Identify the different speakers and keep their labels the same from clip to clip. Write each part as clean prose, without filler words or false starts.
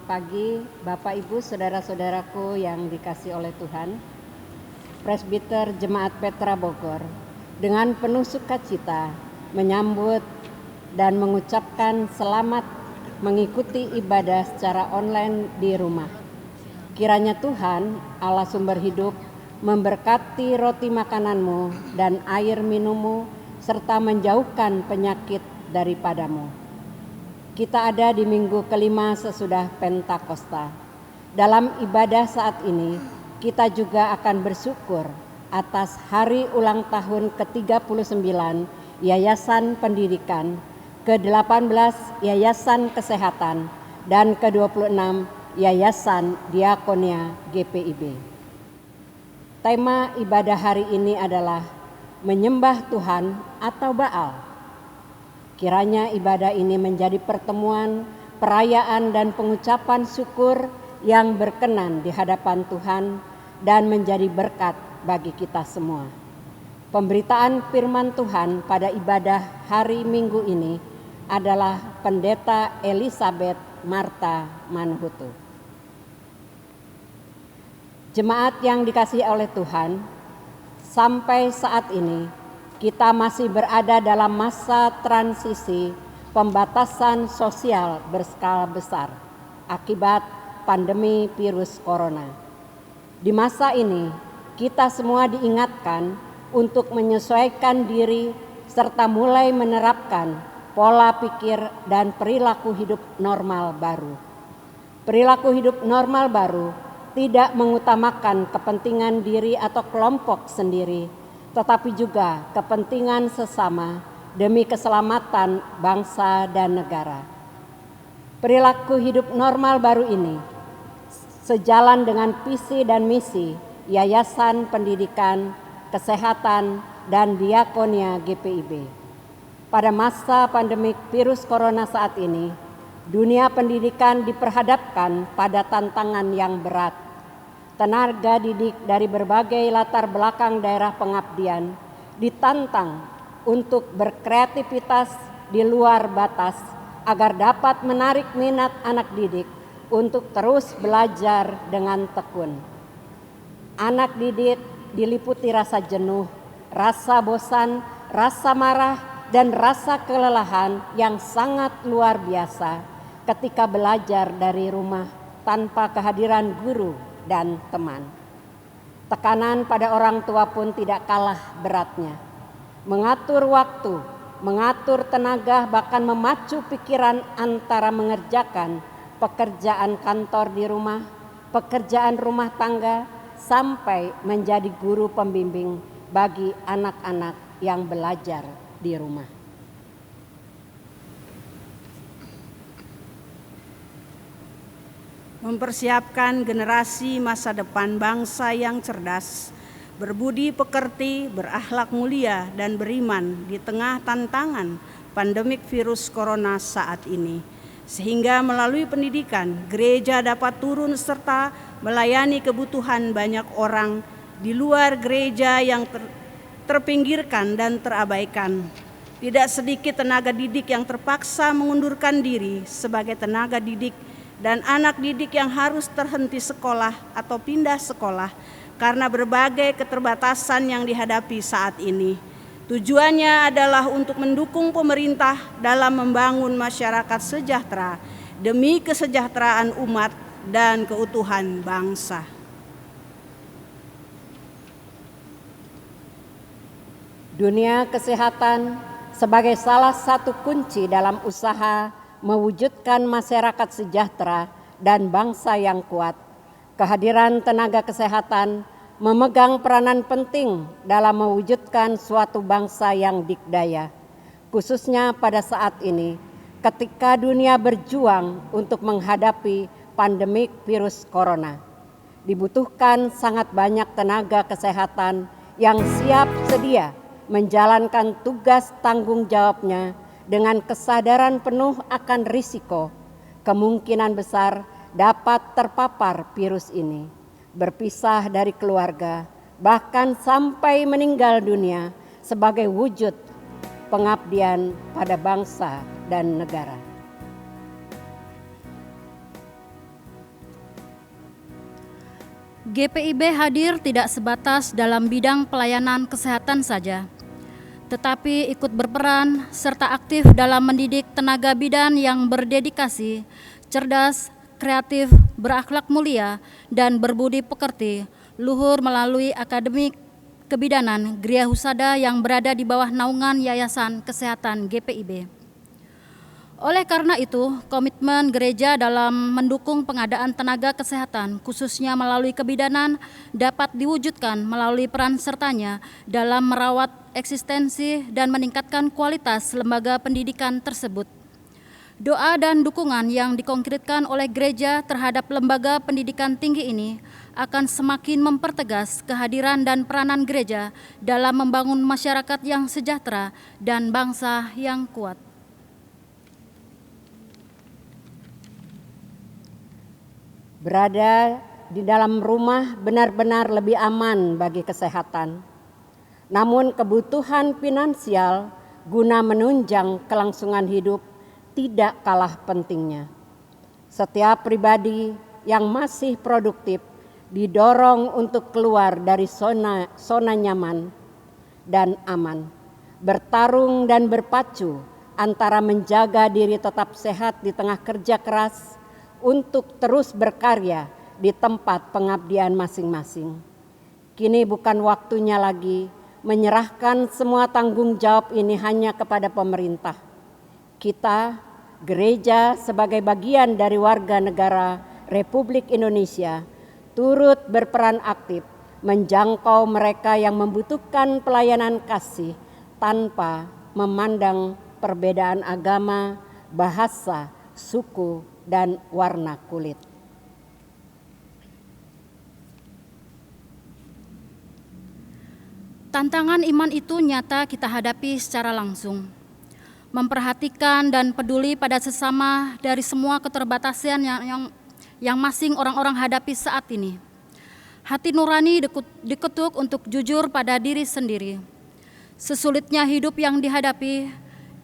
Speaker 1: pagi, Bapak Ibu, saudara-saudaraku yang dikasihi oleh Tuhan. Presbiter Jemaat Petra Bogor dengan penuh sukacita menyambut dan mengucapkan selamat mengikuti ibadah secara online di rumah. Kiranya Tuhan, Allah sumber hidup, memberkati roti makananmu dan air minummu, serta menjauhkan penyakit daripadamu. Kita ada di minggu kelima sesudah Pentakosta. Dalam ibadah saat ini, kita juga akan bersyukur atas hari ulang tahun ke-39 Yayasan Pendidikan, ke-18 Yayasan Kesehatan, dan ke-26 Yayasan Diakonia GPIB. Tema ibadah hari ini adalah menyembah Tuhan atau Baal. Kiranya ibadah ini menjadi pertemuan, perayaan dan pengucapan syukur yang berkenan di hadapan Tuhan dan menjadi berkat bagi kita semua. Pemberitaan firman Tuhan pada ibadah hari Minggu ini adalah Pendeta Elizabeth Marta Manhutu. Jemaat yang dikasihi oleh Tuhan, sampai saat ini kita masih berada dalam masa transisi pembatasan sosial berskala besar akibat pandemi virus corona. Di masa ini, kita semua diingatkan untuk menyesuaikan diri serta mulai menerapkan pola pikir dan perilaku hidup normal baru. Perilaku hidup normal baru tidak mengutamakan kepentingan diri atau kelompok sendiri, tetapi juga kepentingan sesama demi keselamatan bangsa dan negara. Perilaku hidup normal baru ini sejalan dengan visi dan misi Yayasan Pendidikan, Kesehatan, dan Diakonia GPIB. Pada masa pandemik virus corona saat ini, dunia pendidikan diperhadapkan pada tantangan yang berat. Tenaga didik dari berbagai latar belakang daerah pengabdian ditantang untuk berkreativitas di luar batas agar dapat menarik minat anak didik untuk terus belajar dengan tekun. Anak didik diliputi rasa jenuh, rasa bosan, rasa marah, dan rasa kelelahan yang sangat luar biasa ketika belajar dari rumah tanpa kehadiran guru dan teman. Tekanan pada orang tua pun tidak kalah beratnya. Mengatur waktu, mengatur tenaga, bahkan memacu pikiran antara mengerjakan pekerjaan kantor di rumah, pekerjaan rumah tangga, sampai menjadi guru pembimbing bagi anak-anak yang belajar di rumah.
Speaker 2: Mempersiapkan generasi masa depan bangsa yang cerdas, berbudi pekerti, berakhlak mulia, dan beriman di tengah tantangan pandemik virus corona saat ini. Sehingga melalui pendidikan, gereja dapat turun serta melayani kebutuhan banyak orang di luar gereja yang terpinggirkan dan terabaikan. Tidak sedikit tenaga didik yang terpaksa mengundurkan diri sebagai tenaga didik dan anak didik yang harus terhenti sekolah atau pindah sekolah karena berbagai keterbatasan yang dihadapi saat ini. Tujuannya adalah untuk mendukung pemerintah dalam membangun masyarakat sejahtera demi kesejahteraan umat dan keutuhan bangsa.
Speaker 1: Dunia kesehatan sebagai salah satu kunci dalam usaha mewujudkan masyarakat sejahtera dan bangsa yang kuat. Kehadiran tenaga kesehatan memegang peranan penting dalam mewujudkan suatu bangsa yang dikdaya, khususnya pada saat ini ketika dunia berjuang untuk menghadapi pandemik virus corona. Dibutuhkan sangat banyak tenaga kesehatan yang siap sedia menjalankan tugas tanggung jawabnya dengan kesadaran penuh akan risiko kemungkinan besar dapat terpapar virus ini, berpisah dari keluarga, bahkan sampai meninggal dunia sebagai wujud pengabdian pada bangsa dan negara.
Speaker 3: GPIB hadir tidak sebatas dalam bidang pelayanan kesehatan saja, tetapi ikut berperan serta aktif dalam mendidik tenaga bidan yang berdedikasi, cerdas, kreatif, berakhlak mulia, dan berbudi pekerti, luhur melalui akademik kebidanan Gria Husada yang berada di bawah naungan Yayasan Kesehatan GPIB. Oleh karena itu, komitmen gereja dalam mendukung pengadaan tenaga kesehatan, khususnya melalui kebidanan, dapat diwujudkan melalui peran sertanya dalam merawat eksistensi dan meningkatkan kualitas lembaga pendidikan tersebut. Doa dan dukungan yang dikonkretkan oleh gereja terhadap lembaga pendidikan tinggi ini akan semakin mempertegas kehadiran dan peranan gereja dalam membangun masyarakat yang sejahtera dan bangsa yang kuat.
Speaker 1: Berada di dalam rumah benar-benar lebih aman bagi kesehatan. Namun kebutuhan finansial guna menunjang kelangsungan hidup tidak kalah pentingnya. Setiap pribadi yang masih produktif didorong untuk keluar dari zona nyaman dan aman, bertarung dan berpacu antara menjaga diri tetap sehat di tengah kerja keras untuk terus berkarya di tempat pengabdian masing-masing. Kini bukan waktunya lagi menyerahkan semua tanggung jawab ini hanya kepada pemerintah. Kita, gereja sebagai bagian dari warga negara Republik Indonesia, turut berperan aktif menjangkau mereka yang membutuhkan pelayanan kasih tanpa memandang perbedaan agama, bahasa, suku, dan warna kulit.
Speaker 3: Tantangan iman itu nyata kita hadapi secara langsung. Memperhatikan dan peduli pada sesama dari semua keterbatasan yang masing orang-orang hadapi saat ini. Hati nurani diketuk untuk jujur pada diri sendiri. Sesulitnya hidup yang dihadapi,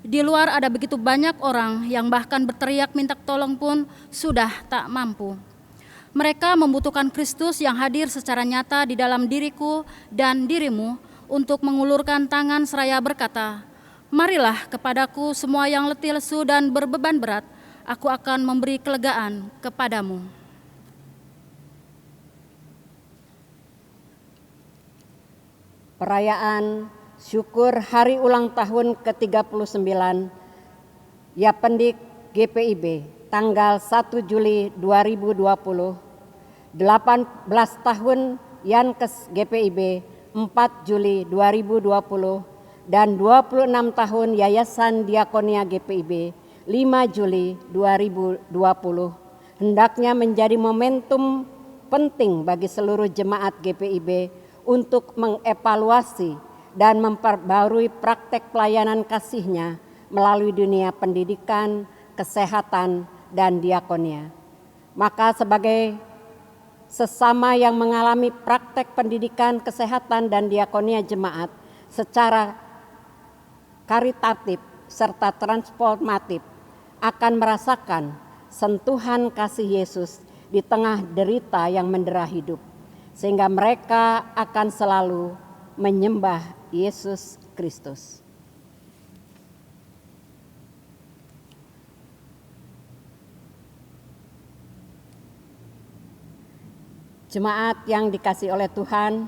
Speaker 3: di luar ada begitu banyak orang yang bahkan berteriak minta tolong pun sudah tak mampu. Mereka membutuhkan Kristus yang hadir secara nyata di dalam diriku dan dirimu untuk mengulurkan tangan seraya berkata, "Marilah kepadaku semua yang letih lesu dan berbeban berat, aku akan memberi kelegaan kepadamu."
Speaker 1: Perayaan syukur hari ulang tahun ke-39 Yapendik GPIB tanggal 1 Juli 2020, 18 tahun Yankes GPIB 4 Juli 2020, dan 26 tahun Yayasan Diakonia GPIB 5 Juli 2020 hendaknya menjadi momentum penting bagi seluruh jemaat GPIB untuk mengevaluasi dan memperbarui praktek pelayanan kasihnya melalui dunia pendidikan, kesehatan, dan diakonia. Maka sebagai sesama yang mengalami praktek pendidikan, kesehatan, dan diakonia jemaat secara karitatif serta transformatif akan merasakan sentuhan kasih Yesus di tengah derita yang mendera hidup, sehingga mereka akan selalu menyembah Yesus Kristus. Jemaat yang dikasihi oleh Tuhan,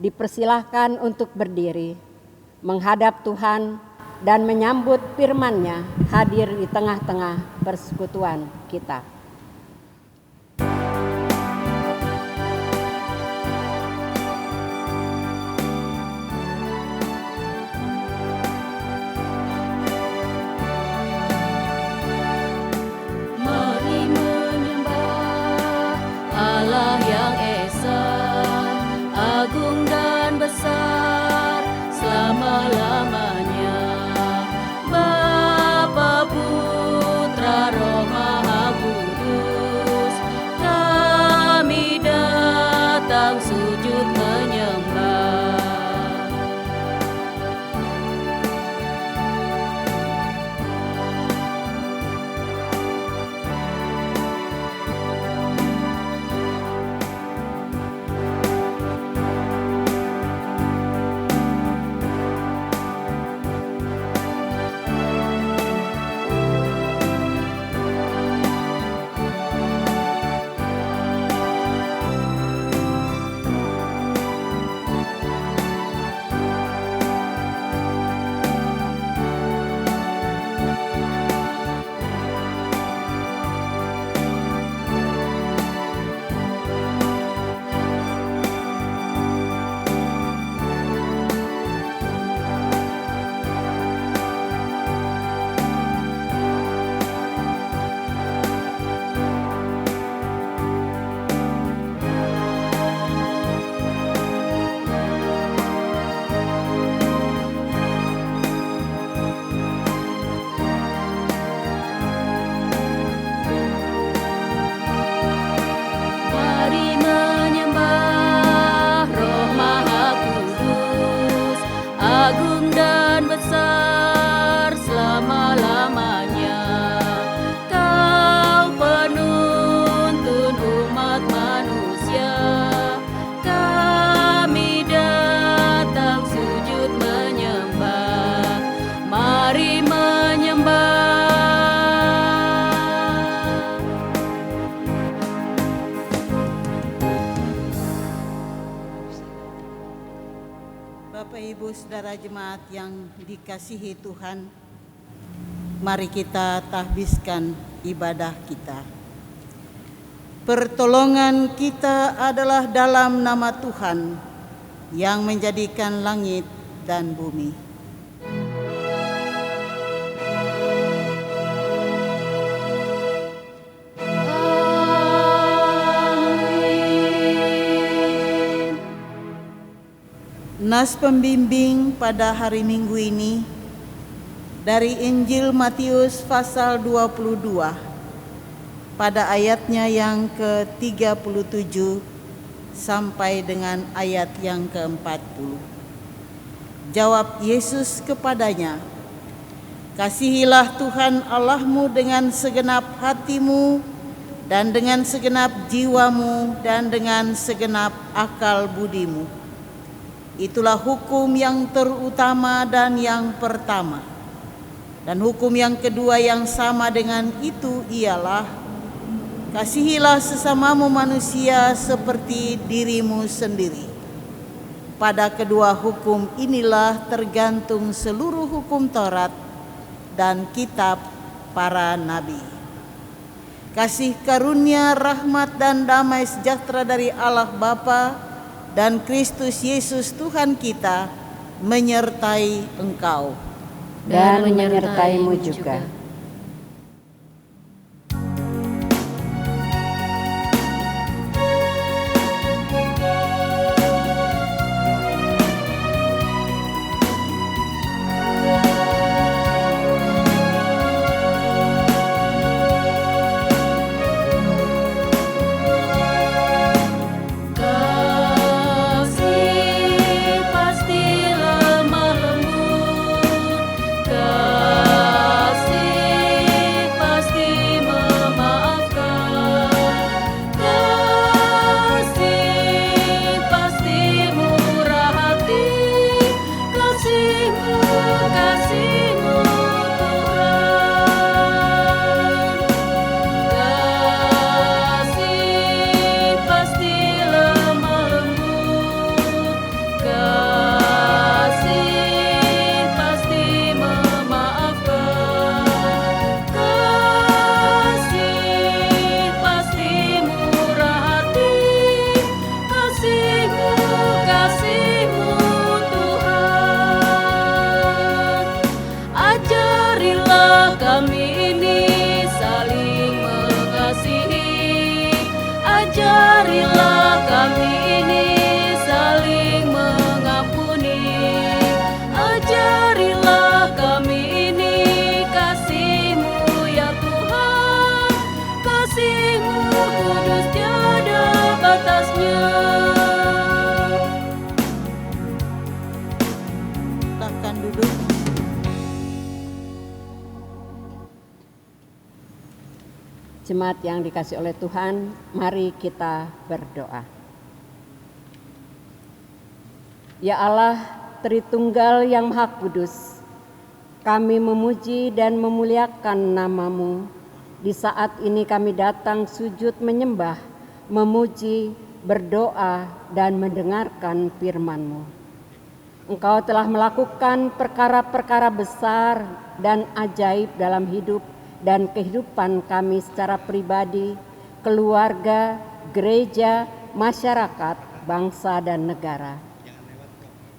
Speaker 1: dipersilahkan untuk berdiri, menghadap Tuhan, dan menyambut firman-Nya hadir di tengah-tengah persekutuan kita.
Speaker 3: Selama-lamanya, Bapa, Putra, Roh Maha Kudus.
Speaker 4: Bapak Ibu Saudara Jemaat yang dikasihi Tuhan, mari kita tahbiskan ibadah kita. Pertolongan kita adalah dalam nama Tuhan yang menjadikan langit dan bumi. Nas pembimbing pada hari Minggu ini dari Injil Matius pasal 22 pada ayatnya yang ke-37 sampai dengan ayat yang ke-40. Jawab Yesus kepadanya, "Kasihilah Tuhan Allahmu dengan segenap hatimu dan dengan segenap jiwamu dan dengan segenap akal budimu. Itulah hukum yang terutama dan yang pertama. Dan hukum yang kedua yang sama dengan itu ialah, kasihilah sesamamu manusia seperti dirimu sendiri. Pada kedua hukum inilah tergantung seluruh hukum Taurat dan kitab para nabi. Kasih karunia, rahmat dan damai sejahtera dari Allah Bapa dan Kristus Yesus Tuhan kita menyertai engkau
Speaker 1: dan menyertaimu juga. Jemaat yang dikasihi oleh Tuhan, mari kita berdoa. Ya Allah, Tritunggal yang Maha Kudus, kami memuji dan memuliakan nama-Mu. Di saat ini kami datang sujud menyembah, memuji, berdoa, dan mendengarkan firman-Mu. Engkau telah melakukan perkara-perkara besar dan ajaib dalam hidup dan kehidupan kami secara pribadi, keluarga, gereja, masyarakat, bangsa, dan negara.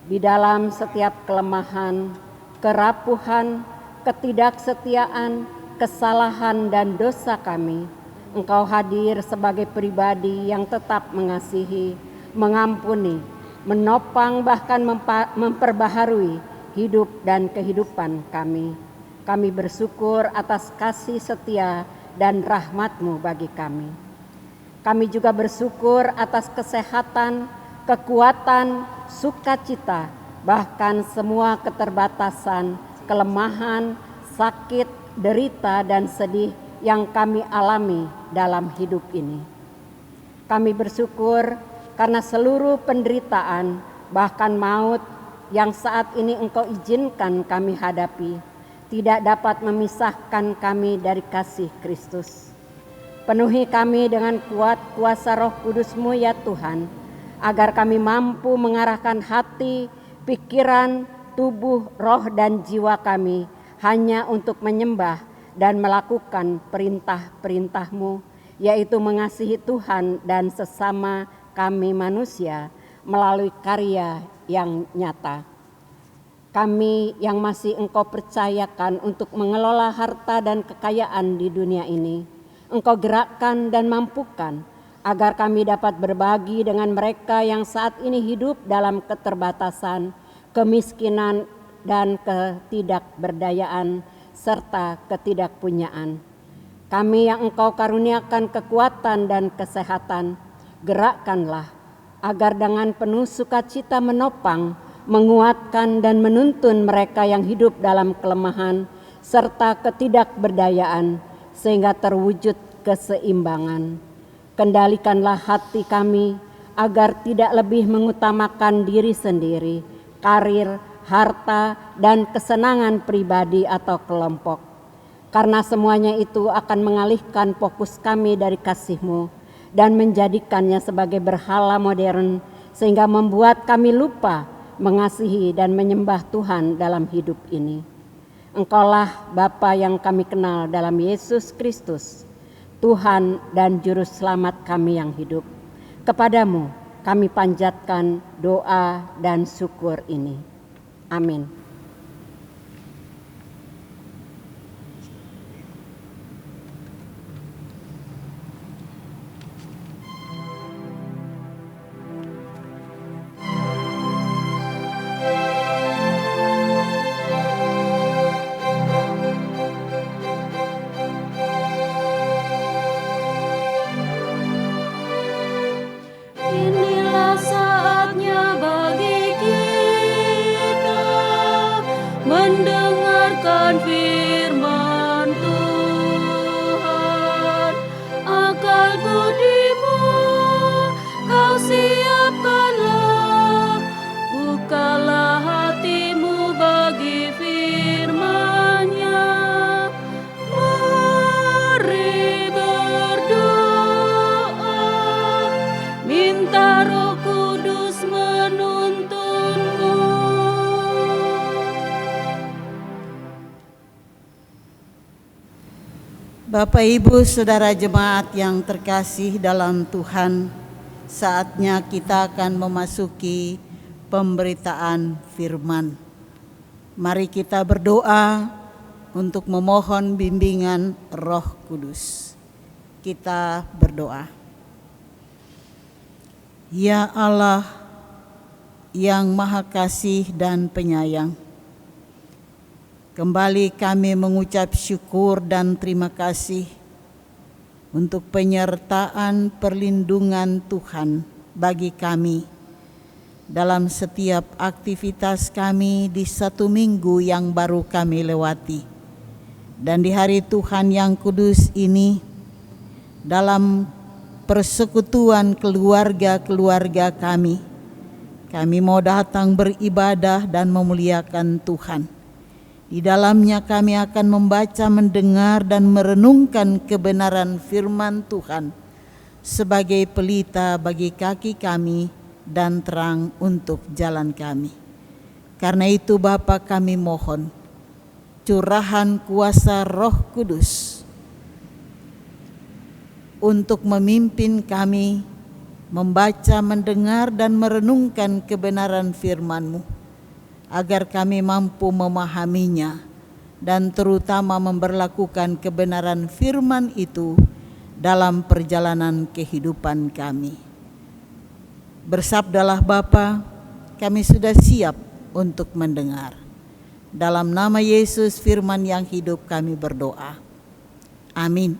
Speaker 1: Di dalam setiap kelemahan, kerapuhan, ketidaksetiaan, kesalahan, dan dosa kami, Engkau hadir sebagai pribadi yang tetap mengasihi, mengampuni, menopang, bahkan memperbaharui hidup dan kehidupan kami. Kami bersyukur atas kasih setia dan rahmat-Mu bagi kami. Kami juga bersyukur atas kesehatan, kekuatan, sukacita, bahkan semua keterbatasan, kelemahan, sakit, derita, dan sedih yang kami alami dalam hidup ini. Kami bersyukur karena seluruh penderitaan, bahkan maut yang saat ini Engkau izinkan kami hadapi, tidak dapat memisahkan kami dari kasih Kristus. Penuhi kami dengan kuat kuasa Roh Kudus-Mu ya Tuhan, agar kami mampu mengarahkan hati, pikiran, tubuh, roh, dan jiwa kami hanya untuk menyembah dan melakukan perintah-perintah-Mu, yaitu mengasihi Tuhan dan sesama kami manusia melalui karya yang nyata. Kami yang masih Engkau percayakan untuk mengelola harta dan kekayaan di dunia ini, Engkau gerakkan dan mampukan agar kami dapat berbagi dengan mereka yang saat ini hidup dalam keterbatasan, kemiskinan, dan ketidakberdayaan, serta ketidakpunyaan. Kami yang Engkau karuniakan kekuatan dan kesehatan, gerakkanlah agar dengan penuh sukacita menopang, menguatkan, dan menuntun mereka yang hidup dalam kelemahan serta ketidakberdayaan sehingga terwujud keseimbangan. Kendalikanlah hati kami agar tidak lebih mengutamakan diri sendiri, karir, harta, dan kesenangan pribadi atau kelompok. Karena semuanya itu akan mengalihkan fokus kami dari kasih-Mu dan menjadikannya sebagai berhala modern sehingga membuat kami lupa mengasihi dan menyembah Tuhan dalam hidup ini. Engkaulah Bapa yang kami kenal dalam Yesus Kristus, Tuhan dan Juru Selamat kami yang hidup. Kepadamu kami panjatkan doa dan syukur ini. Amin.
Speaker 3: Inilah saatnya bagi kita mendengarkan firman Tuhan. Akal budimu kau siapkanlah, bukalah hatimu bagi firman-Nya. Mari berdoa, minta Roh Kudus menuntunmu.
Speaker 4: Bapak, Ibu, Saudara jemaat yang terkasih dalam Tuhan, saatnya kita akan memasuki pemberitaan firman. Mari kita berdoa untuk memohon bimbingan Roh Kudus. Kita berdoa. Ya Allah yang Maha Kasih dan Penyayang, kembali kami mengucap syukur dan terima kasih untuk penyertaan perlindungan Tuhan bagi kami dalam setiap aktivitas kami di satu minggu yang baru kami lewati. Dan di hari Tuhan yang kudus ini, dalam persekutuan keluarga-keluarga kami mau datang beribadah dan memuliakan Tuhan. Di dalamnya kami akan membaca, mendengar, dan merenungkan kebenaran firman Tuhan sebagai pelita bagi kaki kami dan terang untuk jalan kami. Karena itu Bapa, kami mohon curahan kuasa Roh Kudus untuk memimpin kami membaca, mendengar, dan merenungkan kebenaran firman-Mu, agar kami mampu memahaminya dan terutama memberlakukan kebenaran firman itu dalam perjalanan kehidupan kami. Bersabdalah Bapa, kami sudah siap untuk mendengar. Dalam nama Yesus firman yang hidup kami berdoa. Amin.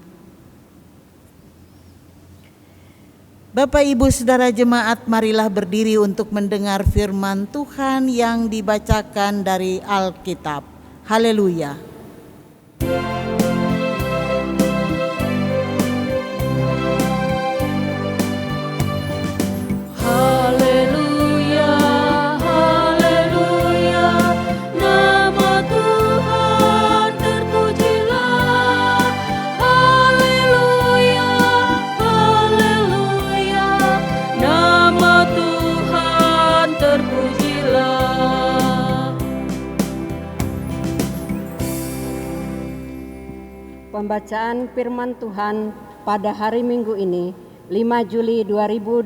Speaker 4: Bapak, Ibu, Saudara jemaat, marilah berdiri untuk mendengar firman Tuhan yang dibacakan dari Alkitab. Haleluya.
Speaker 3: Haleluya, haleluya, nama Tuhan terpujilah. Haleluya, haleluya, nama Tuhan terpujilah.
Speaker 1: Pembacaan firman Tuhan pada hari Minggu ini, 5 Juli 2020,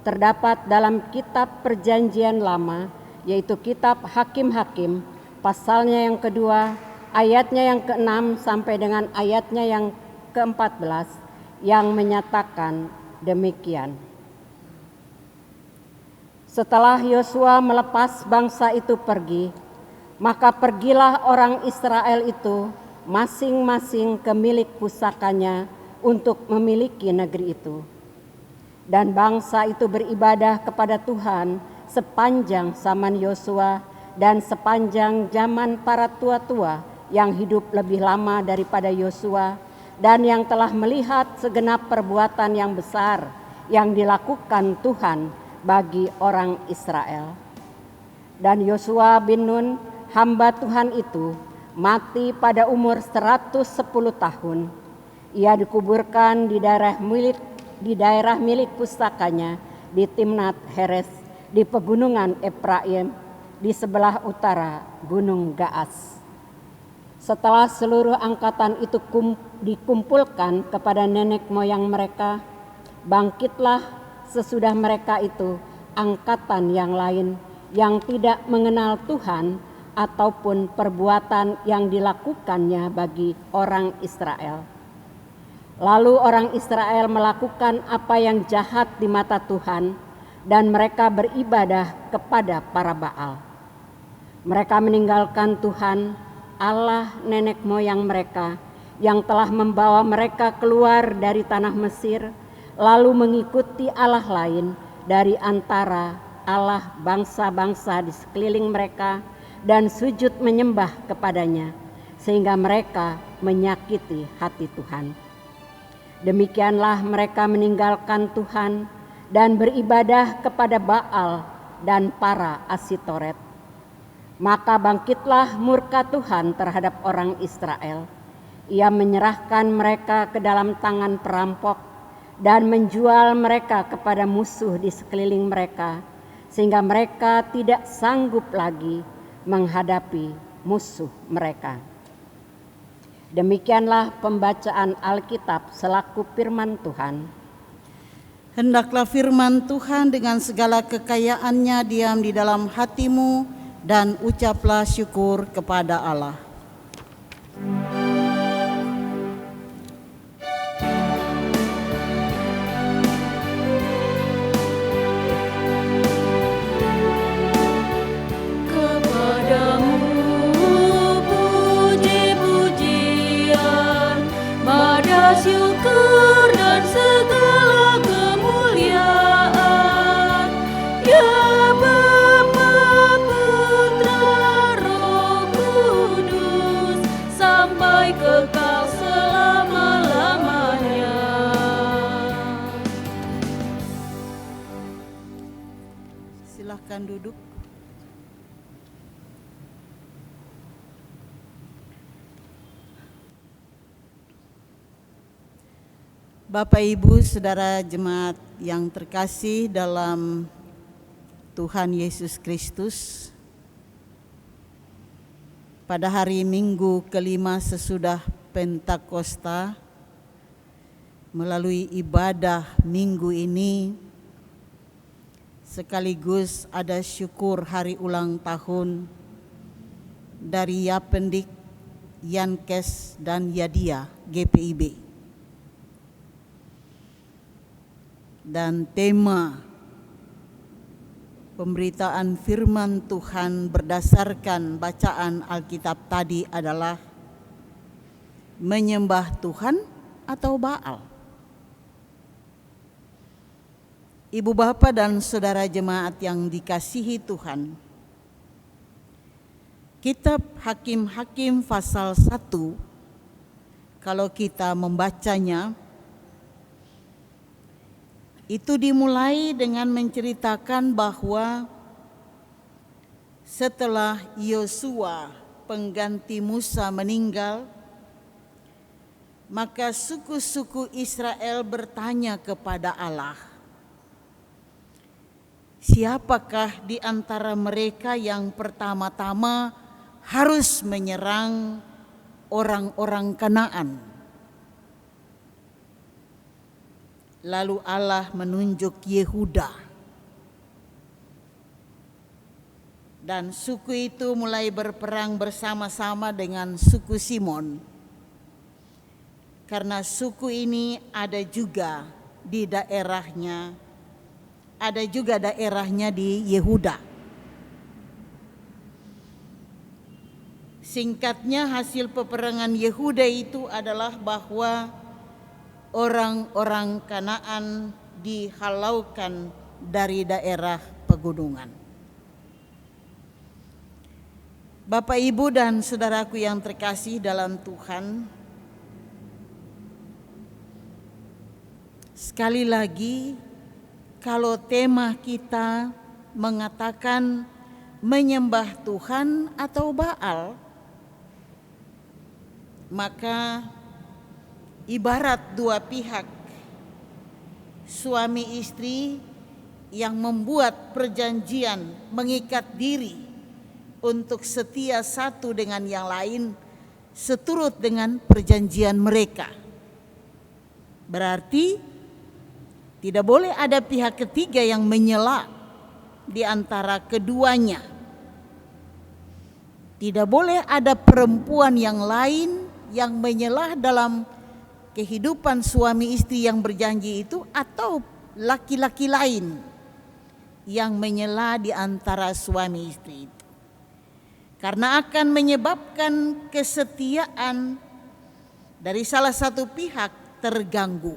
Speaker 1: terdapat dalam kitab Perjanjian Lama, yaitu kitab Hakim-Hakim, pasalnya yang kedua, ayatnya yang ke-6 sampai dengan ayatnya yang ke-14, yang menyatakan demikian. Setelah Yosua melepas bangsa itu pergi, maka pergilah orang Israel itu masing-masing ke milik pusakanya untuk memiliki negeri itu. Dan bangsa itu beribadah kepada Tuhan sepanjang zaman Yosua dan sepanjang zaman para tua-tua yang hidup lebih lama daripada Yosua dan yang telah melihat segenap perbuatan yang besar yang dilakukan Tuhan bagi orang Israel. Dan Yosua bin Nun, hamba Tuhan itu, mati pada umur 110 tahun. Ia dikuburkan di daerah milik pusakanya di Timnat Heres di pegunungan Efraim di sebelah utara Gunung Gaas. Setelah seluruh angkatan itu dikumpulkan kepada nenek moyang mereka, bangkitlah sesudah mereka itu angkatan yang lain yang tidak mengenal Tuhan ataupun perbuatan yang dilakukannya bagi orang Israel. Lalu orang Israel melakukan apa yang jahat di mata Tuhan dan mereka beribadah kepada para Baal. Mereka meninggalkan Tuhan, Allah nenek moyang mereka yang telah membawa mereka keluar dari tanah Mesir, lalu mengikuti Allah lain dari antara Allah bangsa-bangsa di sekeliling mereka dan sujud menyembah kepadanya, sehingga mereka menyakiti hati Tuhan. Demikianlah mereka meninggalkan Tuhan dan beribadah kepada Baal dan para Asitoret. Maka bangkitlah murka Tuhan terhadap orang Israel. Ia menyerahkan mereka ke dalam tangan perampok dan menjual mereka kepada musuh di sekeliling mereka, sehingga mereka tidak sanggup lagi menghadapi musuh mereka. Demikianlah pembacaan Alkitab selaku firman Tuhan.
Speaker 4: Hendaklah firman Tuhan dengan segala kekayaannya diam di dalam hatimu dan ucaplah syukur kepada Allah.
Speaker 3: Syukur dan segala kemuliaan, ya Bapa, Putra, Roh Kudus, sampai kekal selama-lamanya.
Speaker 4: Silakan duduk. Bapak, Ibu, Saudara jemaat yang terkasih dalam Tuhan Yesus Kristus, pada hari Minggu kelima sesudah Pentakosta, melalui ibadah minggu ini, sekaligus ada syukur hari ulang tahun dari Yapendik, Yankes, dan Yadia GPIB. Dan tema pemberitaan firman Tuhan berdasarkan bacaan Alkitab tadi adalah menyembah Tuhan atau Baal. Ibu bapak dan saudara jemaat yang dikasihi Tuhan, kitab Hakim-Hakim pasal 1, kalau kita membacanya, itu dimulai dengan menceritakan bahwa setelah Yosua pengganti Musa meninggal, maka suku-suku Israel bertanya kepada Allah, siapakah di antara mereka yang pertama-tama harus menyerang orang-orang Kanaan. Lalu Allah menunjuk Yehuda, dan suku itu mulai berperang bersama-sama dengan suku Simon, karena suku ini ada juga daerahnya di Yehuda. Singkatnya, hasil peperangan Yehuda itu adalah bahwa orang-orang Kanaan dihalaukan dari daerah pegunungan. Bapak, Ibu, dan saudaraku yang terkasih dalam Tuhan, sekali lagi, kalau tema kita mengatakan menyembah Tuhan atau Baal, maka ibarat dua pihak, suami istri yang membuat perjanjian, mengikat diri untuk setia satu dengan yang lain seturut dengan perjanjian mereka. Berarti tidak boleh ada pihak ketiga yang menyela di antara keduanya. Tidak boleh ada perempuan yang lain yang menyelah dalam kehidupan suami istri yang berjanji itu, atau laki-laki lain yang menyela di antara suami istri itu, karena akan menyebabkan kesetiaan dari salah satu pihak terganggu,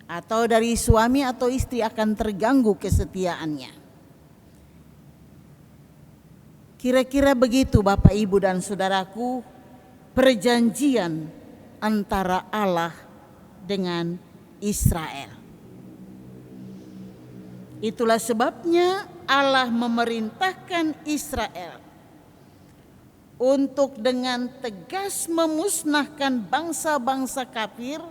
Speaker 4: atau dari suami atau istri akan terganggu kesetiaannya. Kira-kira begitu Bapak, Ibu, dan saudaraku, perjanjian antara Allah dengan Israel. Itulah sebabnya Allah memerintahkan Israel untuk dengan tegas memusnahkan bangsa-bangsa kafir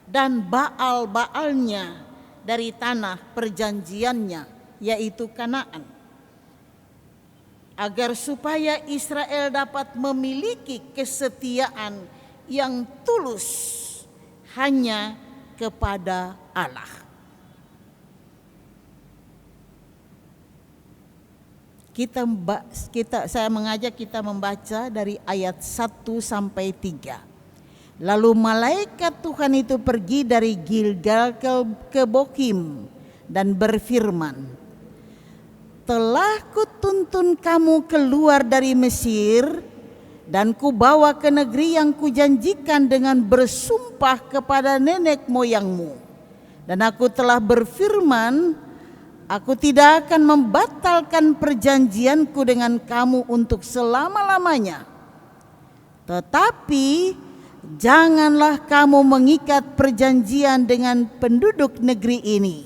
Speaker 4: dan Baal-Baalnya dari tanah perjanjiannya, yaitu Kanaan, agar supaya Israel dapat memiliki kesetiaan yang tulus hanya kepada Allah. Saya mengajak kita membaca dari ayat 1 sampai 3. Lalu malaikat Tuhan itu pergi dari Gilgal ke Bokim dan berfirman, telah kutuntun kamu keluar dari Mesir dan kubawa ke negeri yang kujanjikan dengan bersumpah kepada nenek moyangmu. Dan aku telah berfirman, aku tidak akan membatalkan perjanjianku dengan kamu untuk selama-lamanya. Tetapi janganlah kamu mengikat perjanjian dengan penduduk negeri ini.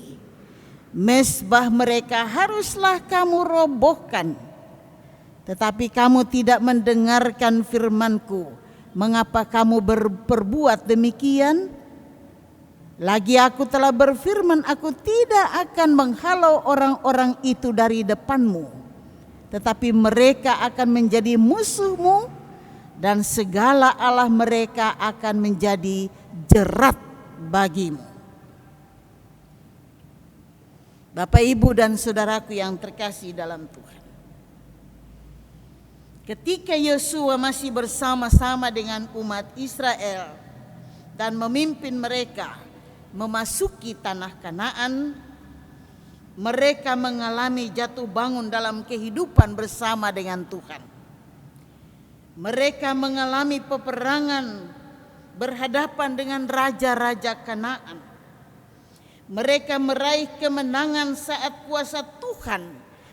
Speaker 4: Mezbah mereka haruslah kamu robohkan. Tetapi kamu tidak mendengarkan firman-Ku. Mengapa kamu berbuat demikian? Lagi aku telah berfirman, aku tidak akan menghalau orang-orang itu dari depanmu, tetapi mereka akan menjadi musuhmu, dan segala Allah mereka akan menjadi jerat bagimu. Bapak, Ibu, dan saudaraku yang terkasih dalam Tuhan, ketika Yosua masih bersama-sama dengan umat Israel dan memimpin mereka memasuki tanah Kanaan, mereka mengalami jatuh bangun dalam kehidupan bersama dengan Tuhan. Mereka mengalami peperangan berhadapan dengan raja-raja Kanaan. Mereka meraih kemenangan saat kuasa Tuhan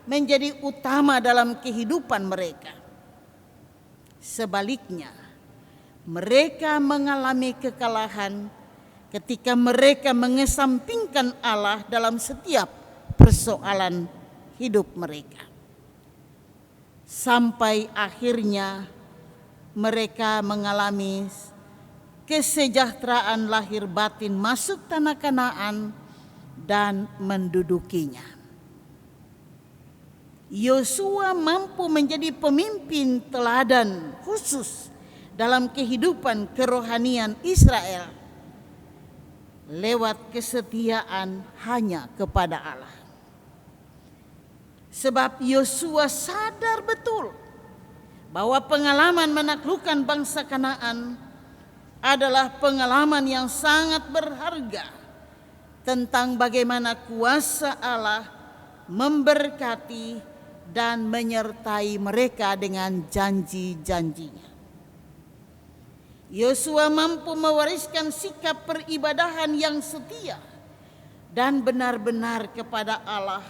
Speaker 4: menjadi utama dalam kehidupan mereka. Sebaliknya, mereka mengalami kekalahan ketika mereka mengesampingkan Allah dalam setiap persoalan hidup mereka. Sampai akhirnya mereka mengalami kesejahteraan lahir batin masuk tanah Kanaan dan mendudukinya. Yosua mampu menjadi pemimpin teladan khusus dalam kehidupan kerohanian Israel lewat kesetiaan hanya kepada Allah. Sebab Yosua sadar betul bahwa pengalaman menaklukkan bangsa Kanaan adalah pengalaman yang sangat berharga tentang bagaimana kuasa Allah memberkati dan menyertai mereka dengan janji-janjinya. Yosua mampu mewariskan sikap peribadahan yang setia dan benar-benar kepada Allah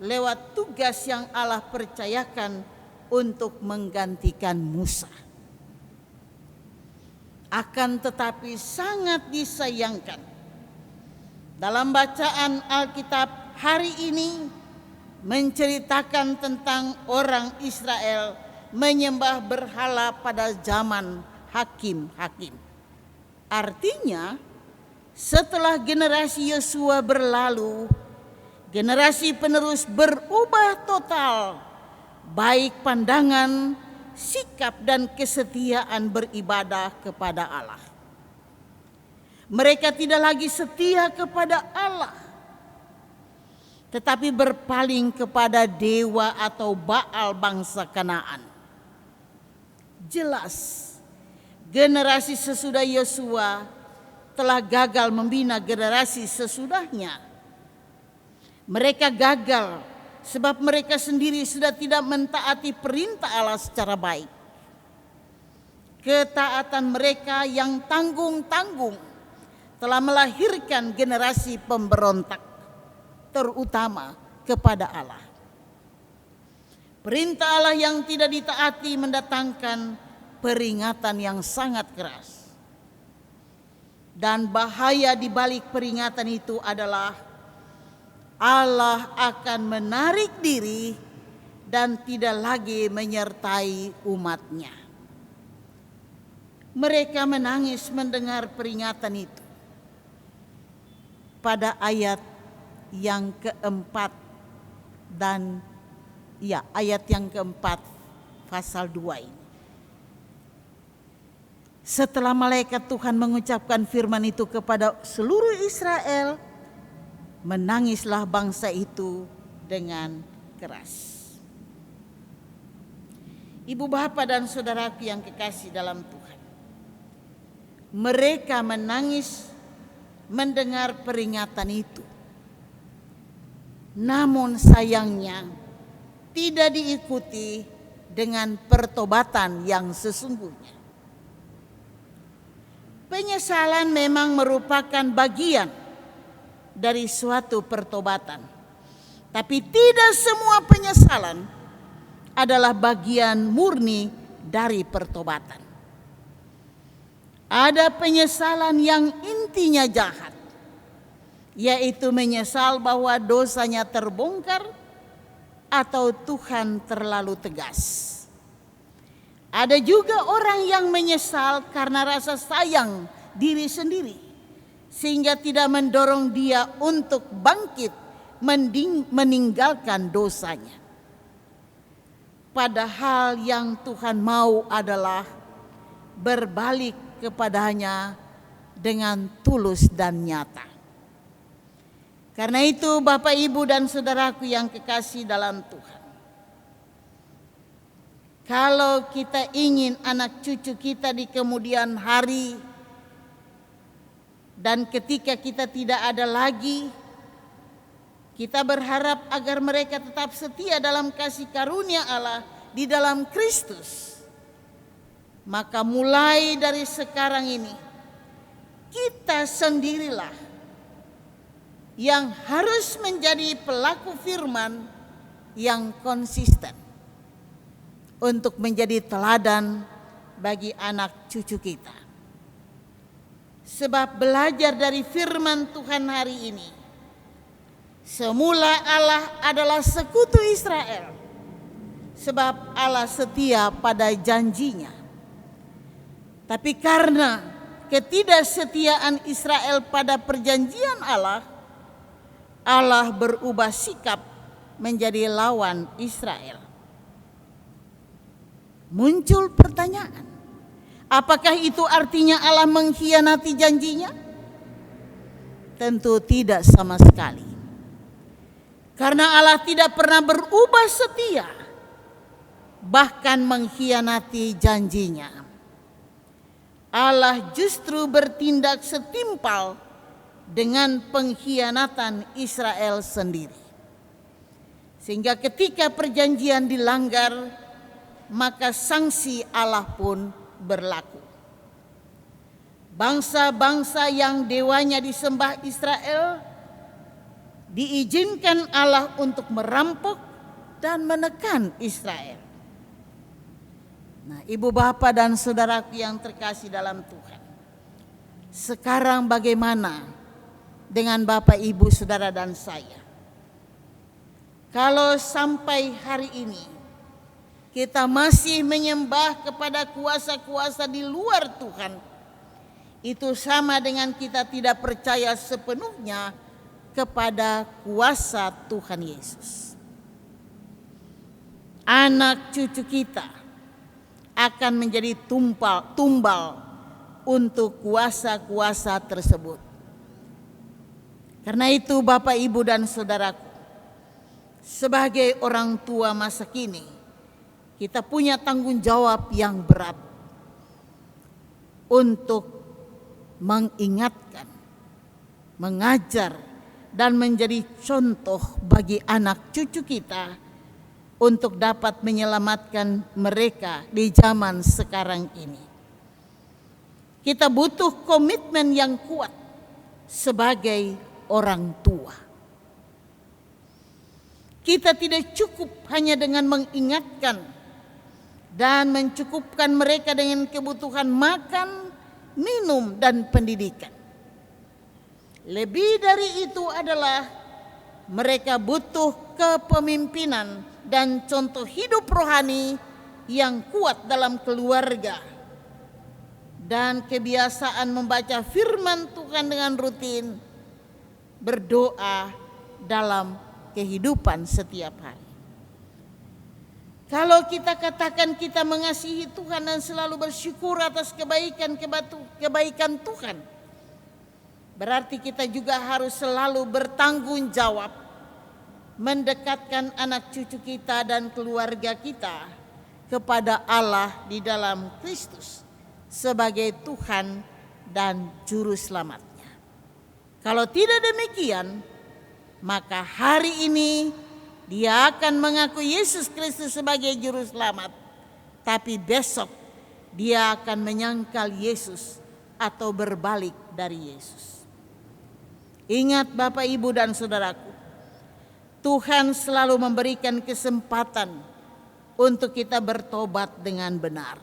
Speaker 4: lewat tugas yang Allah percayakan untuk menggantikan Musa. Akan tetapi sangat disayangkan, dalam bacaan Alkitab hari ini menceritakan tentang orang Israel menyembah berhala pada zaman hakim-hakim. Artinya, setelah generasi Yosua berlalu, generasi penerus berubah total, baik pandangan, sikap dan kesetiaan beribadah kepada Allah. Mereka tidak lagi setia kepada Allah, tetapi berpaling kepada dewa atau Baal bangsa Kanaan. Jelas, generasi sesudah Yosua telah gagal membina generasi sesudahnya. Mereka gagal sebab mereka sendiri sudah tidak mentaati perintah Allah secara baik. Ketaatan mereka yang tanggung-tanggung telah melahirkan generasi pemberontak, terutama kepada Allah. Perintah Allah yang tidak ditaati mendatangkan peringatan yang sangat keras. Dan bahaya di balik peringatan itu adalah Allah akan menarik diri dan tidak lagi menyertai umatnya. Mereka menangis mendengar peringatan itu. Pada ayat yang keempat dan ayat yang keempat pasal 2 ini. Setelah malaikat Tuhan mengucapkan firman itu kepada seluruh Israel, menangislah bangsa itu dengan keras. Ibu bapa dan saudaraku yang kekasih dalam Tuhan, mereka menangis mendengar peringatan itu. Namun sayangnya tidak diikuti dengan pertobatan yang sesungguhnya. Penyesalan memang merupakan bagian dari suatu pertobatan. Tapi tidak semua penyesalan adalah bagian murni dari pertobatan. Ada penyesalan yang intinya jahat, yaitu menyesal bahwa dosanya terbongkar atau Tuhan terlalu tegas. Ada juga orang yang menyesal karena rasa sayang diri sendiri, sehingga tidak mendorong dia untuk bangkit meninggalkan dosanya. Padahal yang Tuhan mau adalah berbalik kepadanya dengan tulus dan nyata. Karena itu Bapak, Ibu dan saudaraku yang kekasih dalam Tuhan, kalau kita ingin anak cucu kita di kemudian hari dan ketika kita tidak ada lagi, kita berharap agar mereka tetap setia dalam kasih karunia Allah di dalam Kristus. Maka mulai dari sekarang ini, kita sendirilah yang harus menjadi pelaku firman yang konsisten untuk menjadi teladan bagi anak cucu kita. Sebab belajar dari firman Tuhan hari ini, semula Allah adalah sekutu Israel, sebab Allah setia pada janjinya. Tapi karena ketidaksetiaan Israel pada perjanjian Allah, Allah berubah sikap menjadi lawan Israel. Muncul pertanyaan, Apakah itu artinya Allah mengkhianati janjinya? Tentu tidak sama sekali. Karena Allah tidak pernah berubah setia, bahkan mengkhianati janjinya. Allah justru bertindak setimpal dengan pengkhianatan Israel sendiri. Sehingga ketika perjanjian dilanggar, maka sanksi Allah pun berlaku. Bangsa-bangsa yang dewanya disembah Israel diizinkan Allah untuk merampok dan menekan Israel. Nah, ibu bapak dan saudaraku yang terkasih dalam Tuhan, sekarang bagaimana dengan bapak ibu saudara dan saya? Kalau sampai hari ini kita masih menyembah kepada kuasa-kuasa di luar Tuhan, itu sama dengan kita tidak percaya sepenuhnya kepada kuasa Tuhan Yesus. Anak cucu kita akan menjadi tumbal untuk kuasa-kuasa tersebut. Karena itu Bapak, Ibu, dan saudaraku, sebagai orang tua masa kini, kita punya tanggung jawab yang berat untuk mengingatkan, mengajar, dan menjadi contoh bagi anak cucu kita untuk dapat menyelamatkan mereka di zaman sekarang ini. Kita butuh komitmen yang kuat sebagai orang tua. Kita tidak cukup hanya dengan mengingatkan dan mencukupkan mereka dengan kebutuhan makan, minum, dan pendidikan. Lebih dari itu adalah mereka butuh kepemimpinan dan contoh hidup rohani yang kuat dalam keluarga dan kebiasaan membaca firman Tuhan dengan rutin, berdoa dalam kehidupan setiap hari. Kalau kita katakan kita mengasihi Tuhan dan selalu bersyukur atas kebaikan Tuhan, berarti kita juga harus selalu bertanggung jawab mendekatkan anak cucu kita dan keluarga kita kepada Allah di dalam Kristus sebagai Tuhan dan Juru Selamatnya. Kalau tidak demikian, maka hari ini dia akan mengaku Yesus Kristus sebagai Juru Selamat, tapi besok dia akan menyangkal Yesus atau berbalik dari Yesus. Ingat Bapak, Ibu, dan saudaraku, Tuhan selalu memberikan kesempatan untuk kita bertobat dengan benar.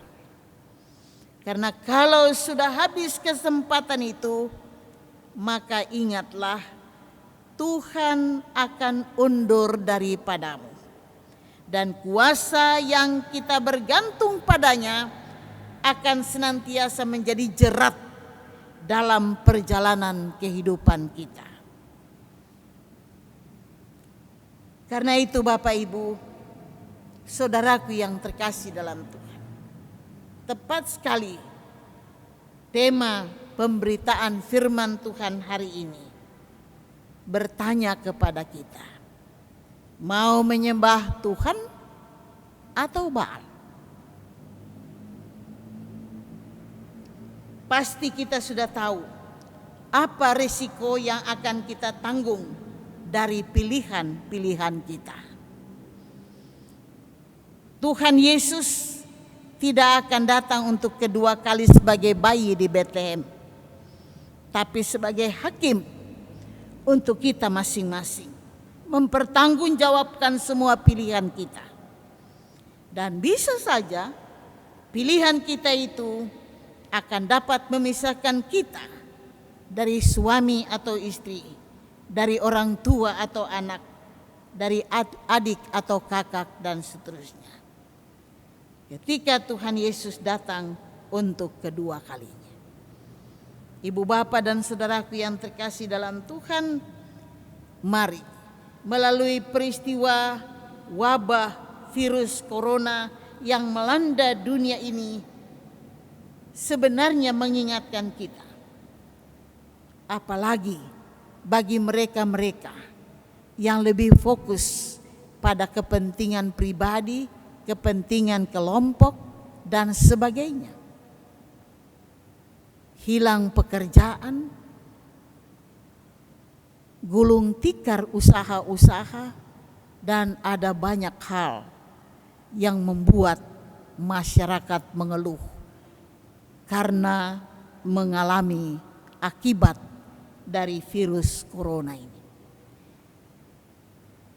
Speaker 4: Karena kalau sudah habis kesempatan itu, maka ingatlah Tuhan akan undur daripadamu. Dan kuasa yang kita bergantung padanya akan senantiasa menjadi jerat dalam perjalanan kehidupan kita. Karena itu Bapak, Ibu, saudaraku yang terkasih dalam Tuhan, tepat sekali tema pemberitaan firman Tuhan hari ini bertanya kepada kita, mau menyembah Tuhan atau Baal? Pasti kita sudah tahu apa risiko yang akan kita tanggung dari pilihan-pilihan kita. Tuhan Yesus tidak akan datang untuk kedua kali sebagai bayi di Betlehem, tapi sebagai hakim untuk kita masing-masing, mempertanggungjawabkan semua pilihan kita. Dan bisa saja pilihan kita itu akan dapat memisahkan kita dari suami atau istri, dari orang tua atau anak, dari adik atau kakak, dan seterusnya. Ketika Tuhan Yesus datang untuk kedua kalinya. Ibu bapak dan saudaraku yang terkasih dalam Tuhan, mari melalui peristiwa wabah virus corona yang melanda dunia ini, sebenarnya mengingatkan kita, apalagi bagi mereka-mereka yang lebih fokus pada kepentingan pribadi, kepentingan kelompok, dan sebagainya. Hilang pekerjaan, gulung tikar usaha-usaha, dan ada banyak hal yang membuat masyarakat mengeluh karena mengalami akibat dari virus corona ini.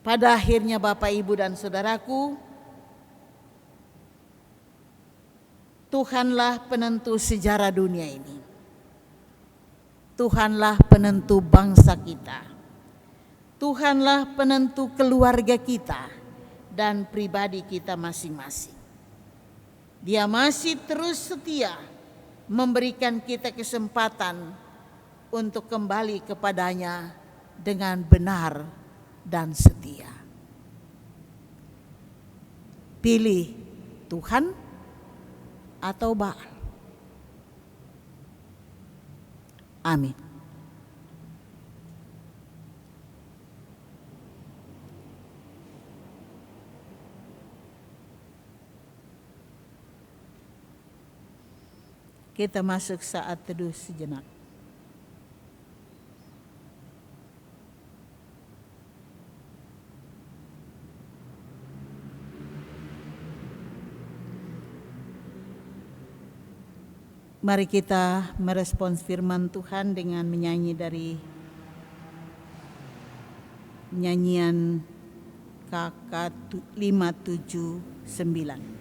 Speaker 4: Pada akhirnya Bapak, Ibu, dan Saudaraku, Tuhanlah penentu sejarah dunia ini. Tuhanlah penentu bangsa kita. Tuhanlah penentu keluarga kita dan pribadi kita masing-masing. Dia masih terus setia memberikan kita kesempatan untuk kembali kepadanya dengan benar dan setia. Pilih Tuhan atau Baal. Amin. Kita masuk saat teduh sejenak. Mari kita merespons firman Tuhan dengan menyanyi dari nyanyian KK 579.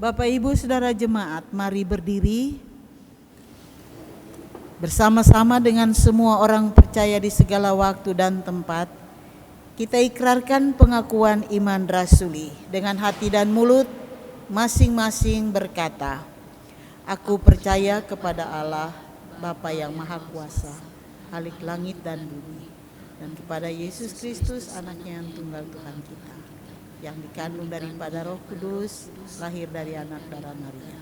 Speaker 4: Bapak Ibu Saudara jemaat, mari berdiri bersama-sama dengan semua orang percaya di segala waktu dan tempat. Kita ikrarkan pengakuan iman rasuli dengan hati dan mulut masing-masing berkata, aku percaya kepada Allah, Bapa yang Maha Kuasa, Khalik langit dan bumi, dan kepada Yesus Kristus, anaknya yang tunggal Tuhan kita, yang dikandung daripada Roh Kudus, lahir dari anak darah Maria,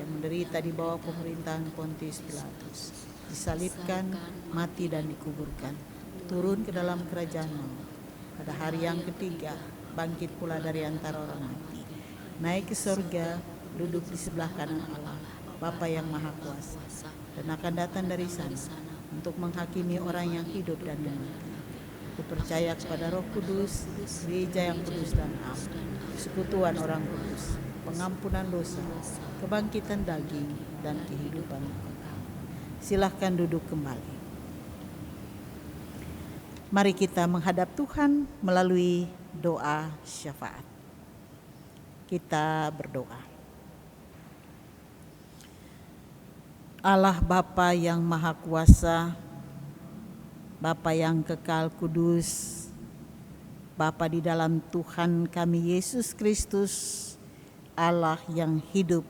Speaker 4: yang menderita di bawah pemerintahan Pontius Pilatus, disalibkan, mati dan dikuburkan, turun ke dalam kerajaan maut. Pada hari yang ketiga, bangkit pula dari antara orang mati, naik ke surga, duduk di sebelah kanan Allah, Bapa yang Maha Kuasa, dan akan datang dari sana untuk menghakimi orang yang hidup dan yang mati. Aku percaya kepada Roh Kudus, gereja yang kudus dan am, persekutuan orang kudus, pengampunan dosa, kebangkitan daging, dan kehidupan kekal. Silahkan duduk kembali. Mari kita menghadap Tuhan melalui doa syafaat. Kita berdoa. Allah Bapa yang Maha Kuasa, Bapa yang kekal kudus, Bapa di dalam Tuhan kami Yesus Kristus, Allah yang hidup,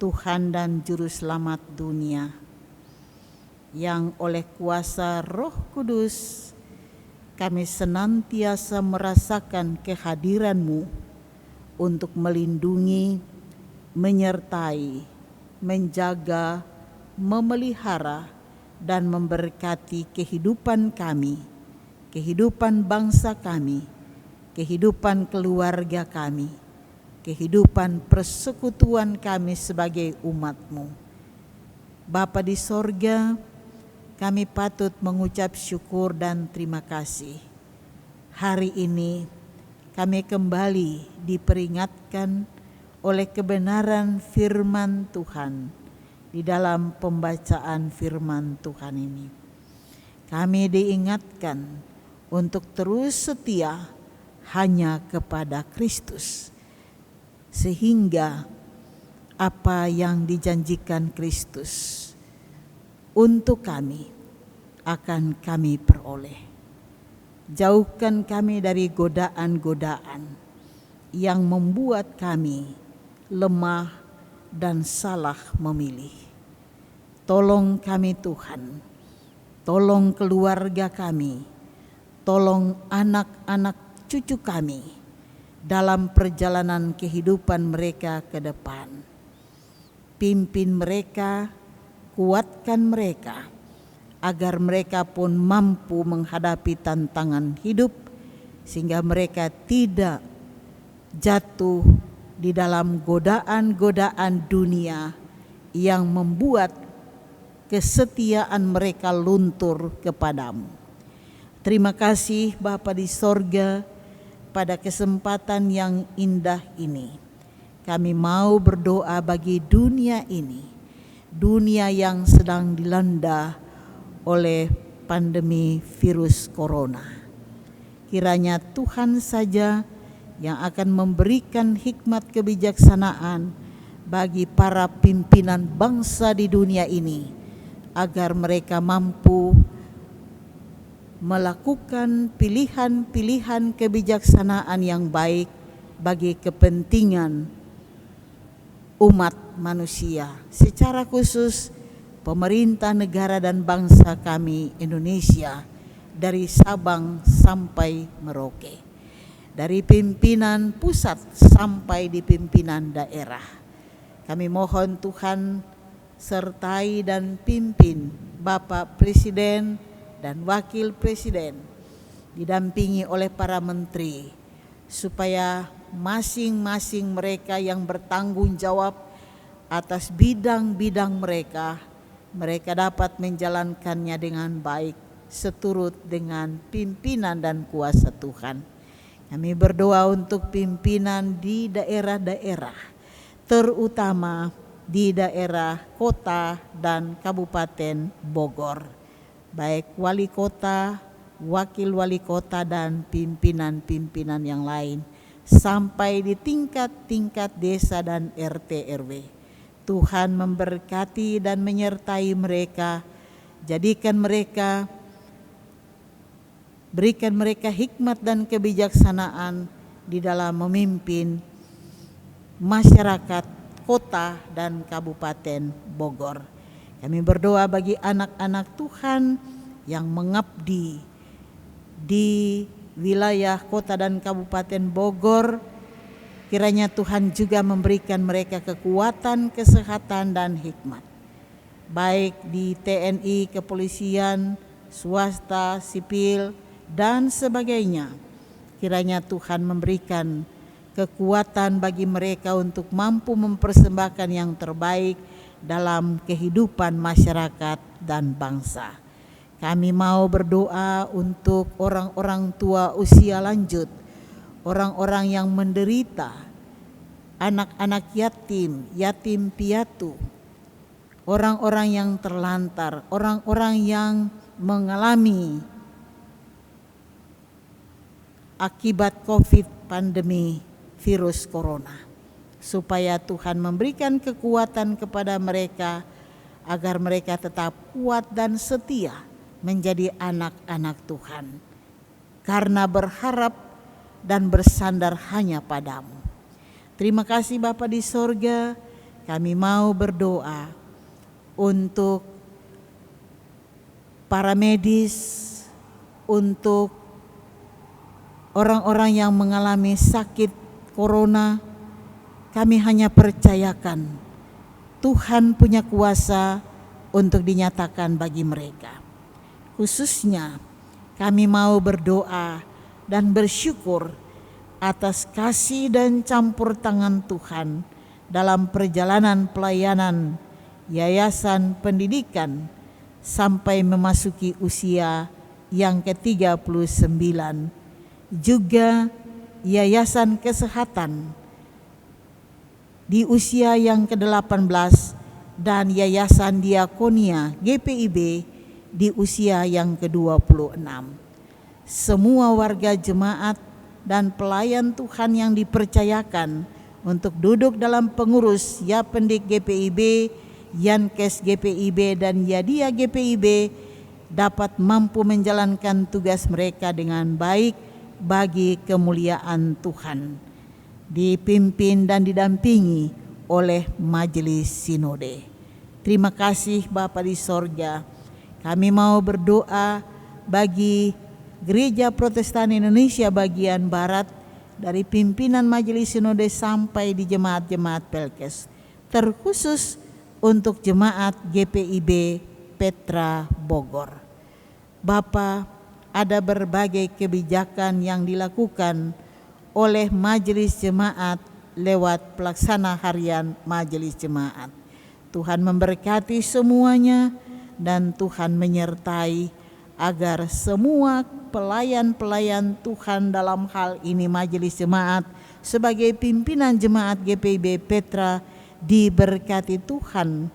Speaker 4: Tuhan dan Juru Selamat dunia, yang oleh kuasa Roh Kudus kami senantiasa merasakan kehadiran-Mu untuk melindungi, menyertai, menjaga, memelihara, dan memberkati kehidupan kami, kehidupan bangsa kami, kehidupan keluarga kami, kehidupan persekutuan kami sebagai umat-Mu. Bapa di sorga, kami patut mengucap syukur dan terima kasih. Hari ini kami kembali diperingatkan oleh kebenaran firman Tuhan di dalam pembacaan firman Tuhan ini. Kami diingatkan untuk terus setia hanya kepada Kristus, sehingga apa yang dijanjikan Kristus untuk kami akan kami peroleh. Jauhkan kami dari godaan-godaan yang membuat kami lemah dan salah memilih. Tolong kami Tuhan, tolong keluarga kami, tolong anak-anak cucu kami dalam perjalanan kehidupan mereka ke depan. Pimpin mereka, kuatkan mereka, agar mereka pun mampu menghadapi tantangan hidup, sehingga mereka tidak jatuh di dalam godaan-godaan dunia yang membuat kesetiaan mereka luntur kepadamu. Terima kasih Bapa di sorga, pada kesempatan yang indah ini kami mau berdoa bagi dunia ini, dunia yang sedang dilanda oleh pandemi virus corona. Kiranya Tuhan saja yang akan memberikan hikmat kebijaksanaan bagi para pimpinan bangsa di dunia ini, agar mereka mampu melakukan pilihan-pilihan kebijaksanaan yang baik bagi kepentingan umat manusia, secara khusus pemerintah negara dan bangsa kami Indonesia, dari Sabang sampai Merauke, dari pimpinan pusat sampai di pimpinan daerah. Kami mohon Tuhan sertai dan pimpin Bapak Presiden dan Wakil Presiden, didampingi oleh para menteri, supaya masing-masing mereka yang bertanggung jawab atas bidang-bidang mereka dapat menjalankannya dengan baik seturut dengan pimpinan dan kuasa Tuhan. Kami berdoa untuk pimpinan di daerah-daerah, terutama di daerah kota dan kabupaten Bogor, baik wali kota, wakil wali kota, dan pimpinan-pimpinan yang lain, sampai di tingkat-tingkat desa dan RT RW. Tuhan memberkati dan menyertai mereka, berikan mereka hikmat dan kebijaksanaan di dalam memimpin masyarakat kota dan Kabupaten Bogor. Kami berdoa bagi anak-anak Tuhan yang mengabdi di wilayah kota dan Kabupaten Bogor. Kiranya Tuhan juga memberikan mereka kekuatan, kesehatan, dan hikmat. Baik di TNI, kepolisian, swasta, sipil, dan sebagainya. Kiranya Tuhan memberikan kekuatan bagi mereka untuk mampu mempersembahkan yang terbaik dalam kehidupan masyarakat dan bangsa. Kami mau berdoa untuk orang-orang tua usia lanjut, orang-orang yang menderita, anak-anak yatim, yatim piatu, orang-orang yang terlantar, orang-orang yang mengalami akibat COVID pandemi virus corona. Supaya Tuhan memberikan kekuatan kepada mereka agar mereka tetap kuat dan setia menjadi anak-anak Tuhan, karena berharap dan bersandar hanya padamu. Terima kasih Bapa di sorga, kami mau berdoa untuk para medis, untuk orang-orang yang mengalami sakit corona. Kami hanya percayakan Tuhan punya kuasa untuk dinyatakan bagi mereka. Khususnya kami mau berdoa dan bersyukur atas kasih dan campur tangan Tuhan dalam perjalanan pelayanan Yayasan Pendidikan sampai memasuki usia yang ke-39, juga Yayasan Kesehatan di usia yang ke-18 dan Yayasan Diakonia GPIB di usia yang ke-26. Semua warga jemaat dan pelayan Tuhan yang dipercayakan untuk duduk dalam pengurus Yapendik GPIB, Yankes GPIB, dan Yadia GPIB dapat mampu menjalankan tugas mereka dengan baik bagi kemuliaan Tuhan, dipimpin dan didampingi oleh Majelis Sinode. Terima kasih Bapa di sorga. Kami mau berdoa bagi Gereja Protestan Indonesia bagian Barat, dari pimpinan Majelis Sinode sampai di jemaat-jemaat Pelkes, terkhusus untuk jemaat GPIB Petra Bogor. Bapa, ada berbagai kebijakan yang dilakukan oleh Majelis Jemaat lewat pelaksana harian Majelis Jemaat. Tuhan memberkati semuanya dan Tuhan menyertai agar semua pelayan-pelayan Tuhan dalam hal ini Majelis Jemaat sebagai pimpinan jemaat GPIB Petra diberkati Tuhan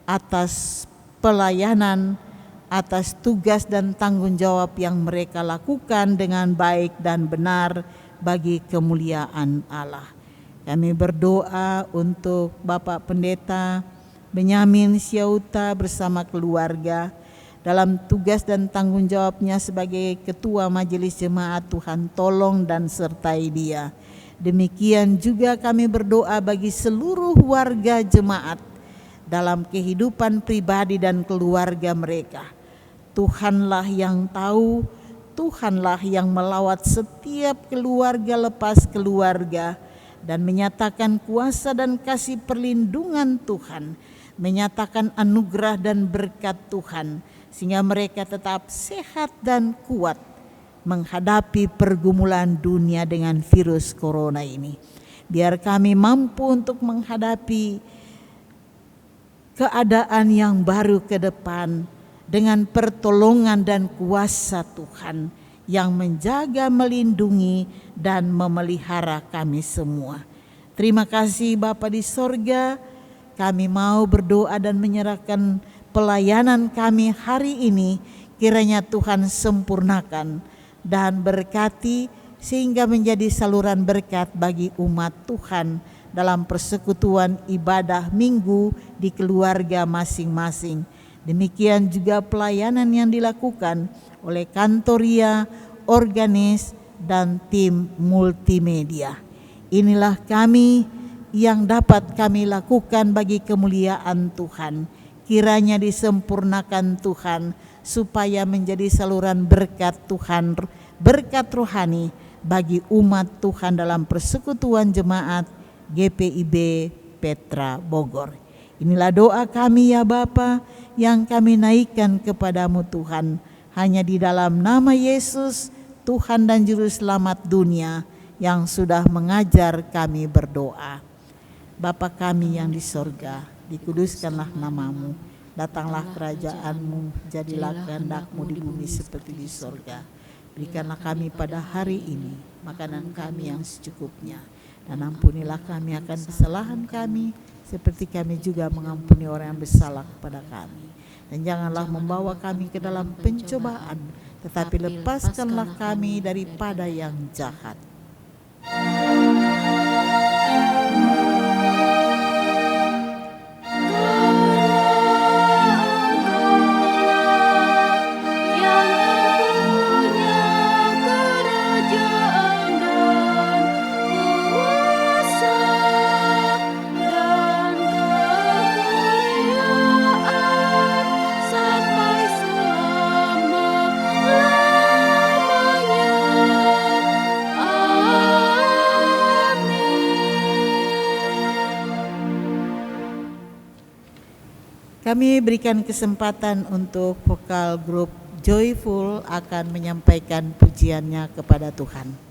Speaker 4: atas pelayanan, atas tugas dan tanggung jawab yang mereka lakukan dengan baik dan benar bagi kemuliaan Allah. Kami berdoa untuk Bapak Pendeta Benyamin Syauta bersama keluarga dalam tugas dan tanggung jawabnya sebagai Ketua Majelis Jemaat. Tuhan tolong dan sertai dia. Demikian juga kami berdoa bagi seluruh warga jemaat dalam kehidupan pribadi dan keluarga mereka. Tuhanlah yang tahu, Tuhanlah yang melawat setiap keluarga lepas keluarga dan menyatakan kuasa dan kasih perlindungan Tuhan, menyatakan anugerah dan berkat Tuhan, sehingga mereka tetap sehat dan kuat menghadapi pergumulan dunia dengan virus corona ini. Biar kami mampu untuk menghadapi keadaan yang baru ke depan dengan pertolongan dan kuasa Tuhan yang menjaga, melindungi, dan memelihara kami semua. Terima kasih Bapa di sorga. Kami mau berdoa dan menyerahkan pelayanan kami hari ini. Kiranya Tuhan sempurnakan dan berkati sehingga menjadi saluran berkat bagi umat Tuhan dalam persekutuan ibadah minggu di keluarga masing-masing. Demikian juga pelayanan yang dilakukan oleh Kantoria, Organis, dan tim multimedia. Inilah kami yang dapat kami lakukan bagi kemuliaan Tuhan. Kiranya disempurnakan Tuhan supaya menjadi saluran berkat Tuhan, berkat rohani bagi umat Tuhan dalam persekutuan jemaat GPIB Petra Bogor. Inilah doa kami ya Bapa yang kami naikkan kepadamu Tuhan. Hanya di dalam nama Yesus, Tuhan dan Juru Selamat dunia yang sudah mengajar kami berdoa. Bapa kami yang di sorga, dikuduskanlah namamu. Datanglah kerajaanmu, jadilah kehendak-mu di bumi seperti di sorga. Berikanlah kami pada hari ini makanan kami yang secukupnya. Dan ampunilah kami akan kesalahan kami, seperti kami juga mengampuni orang yang bersalah kepada kami. Dan janganlah membawa kami ke dalam pencobaan, tetapi lepaskanlah kami daripada yang jahat. Kami berikan kesempatan untuk vokal grup Joyful akan menyampaikan pujiannya kepada Tuhan.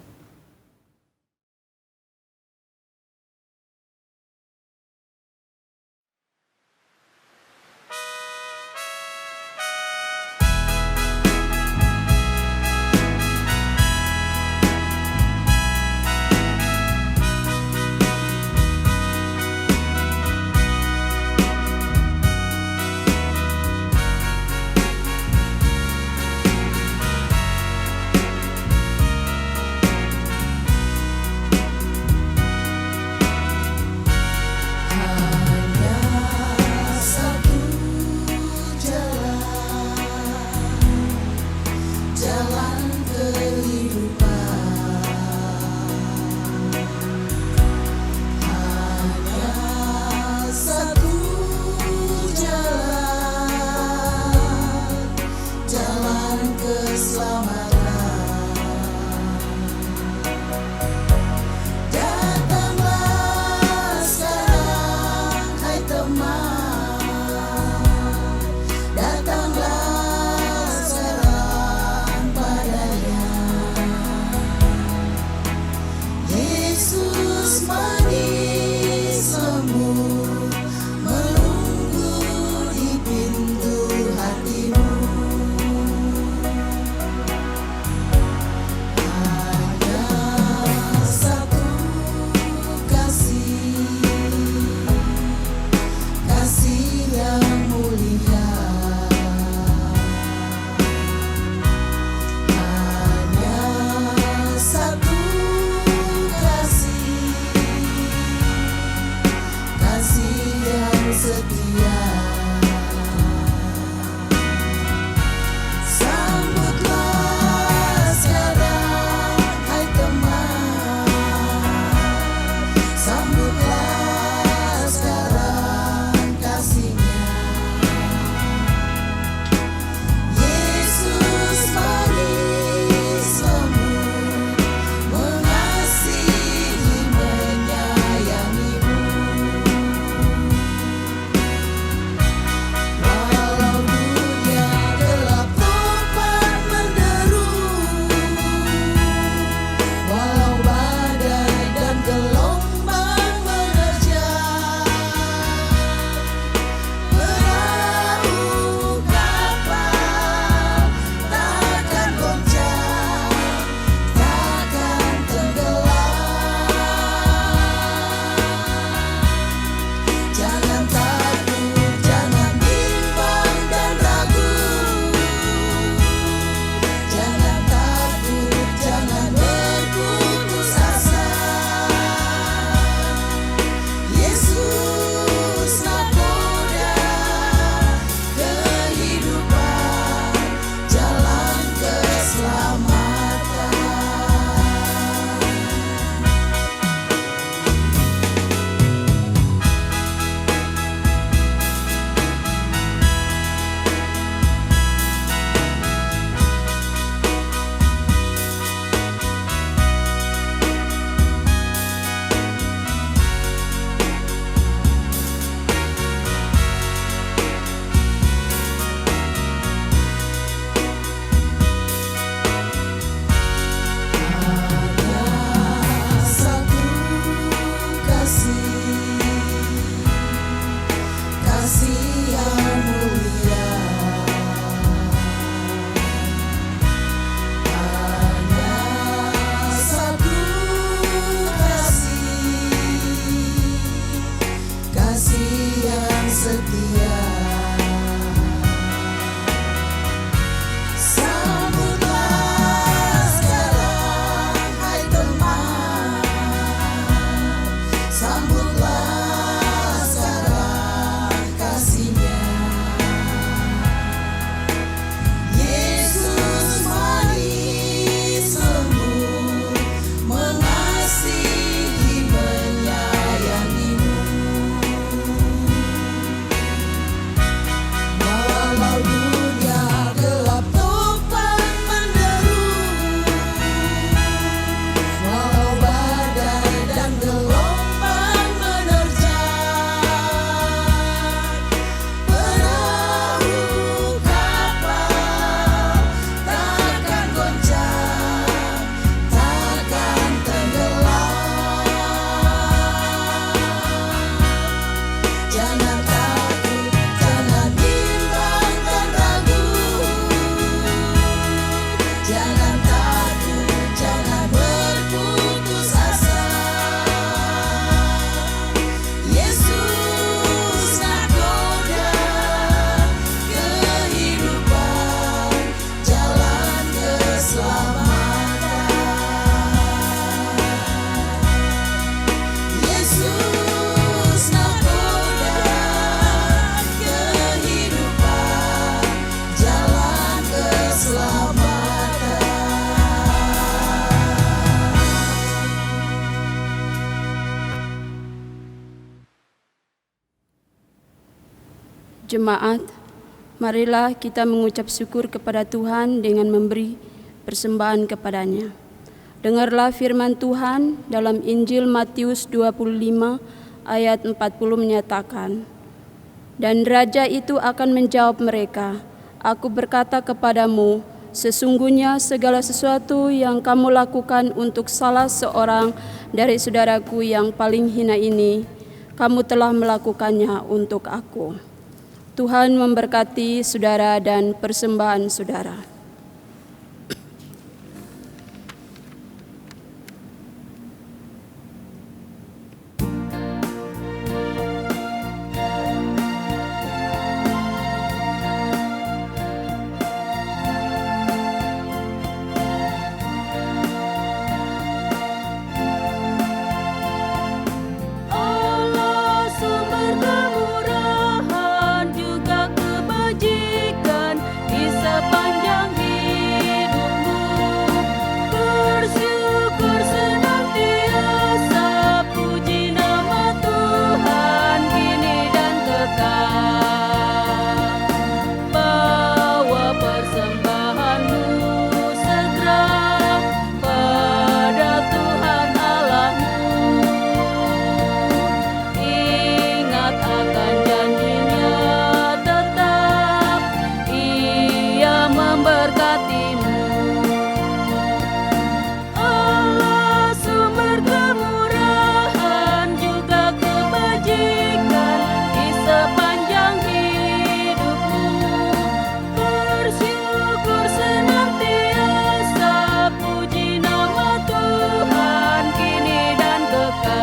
Speaker 5: Jangan takut, jangan berputus asa. Yesus nakoda kehidupan, jalan keselamatan. Yesus nakoda kehidupan, jalan keselamatan.
Speaker 6: Jemaat, marilah kita mengucap syukur kepada Tuhan dengan memberi persembahan kepadanya. Dengarlah firman Tuhan dalam Injil Matius 25 ayat 40 menyatakan, "Dan raja itu akan menjawab mereka, Aku berkata kepadamu, sesungguhnya segala sesuatu yang kamu lakukan untuk salah seorang dari saudaraku yang paling hina ini, kamu telah melakukannya untuk aku." Tuhan memberkati saudara dan persembahan saudara.
Speaker 5: Allah sumber kemurahan juga kebajikan di sepanjang hidupmu. Bersyukur senantiasa, puji nama Tuhan kini dan kekal. Bawa persembahanmu segera pada Tuhan Allahmu. Ingat akan janjinya tetap, Ia memberkatimu. Allah sumber kemurahan juga kebajikan di sepanjang hidupmu. Bersyukur senantiasa, puji nama Tuhan kini dan kekal.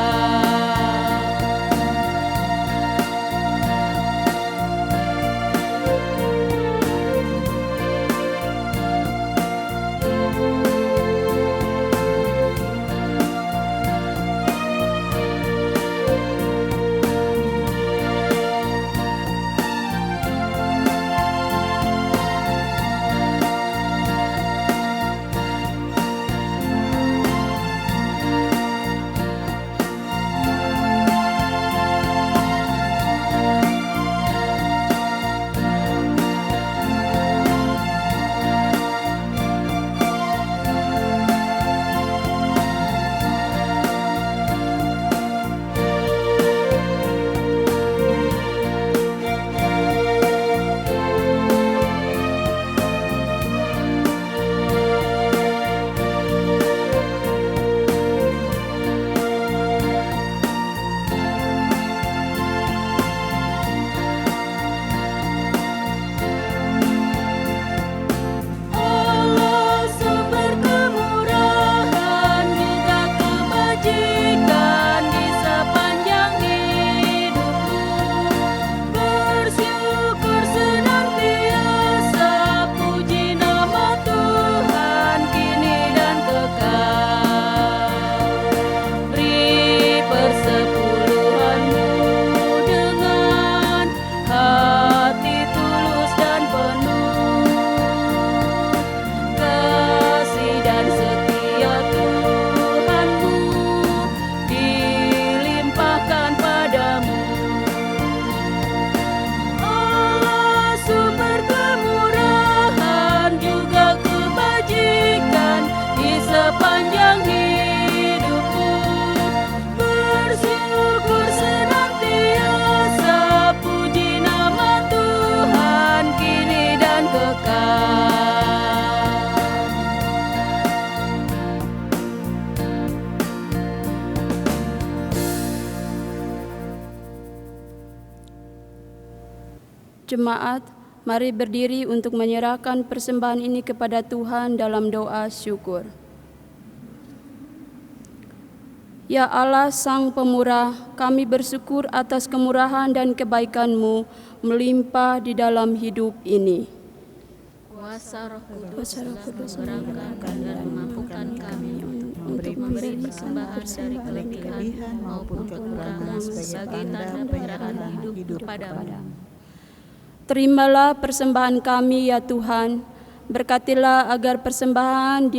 Speaker 5: Allah sumber kemurahan juga kebajikan di sepanjang hidupmu. Bersyukur senantiasa, puji nama Tuhan kini dan kekal. Beri persepuluhanmu dengan hati tulus dan penuh. Kasih dan setia Tuhanmu dilimpahkan padamu. Allah sumber kemurahan juga kebajikan di sepanjang hidupmu. Bersyukur senantiasa, puji nama Tuhan kini dan kekal.
Speaker 6: Jemaat, Mari berdiri untuk menyerahkan persembahan ini kepada Tuhan dalam doa syukur. Ya Allah Sang Pemurah, kami bersyukur atas kemurahan dan kebaikan-Mu melimpah di dalam hidup ini.
Speaker 3: Kuasa Roh Kudus menggerakkan dan memampukan kami untuk memberi persembahan dari kelebihan maupun kekurangan sebagai tanda penyerahan hidup kepada-Mu.
Speaker 6: Terimalah persembahan kami ya Tuhan, berkatilah agar persembahan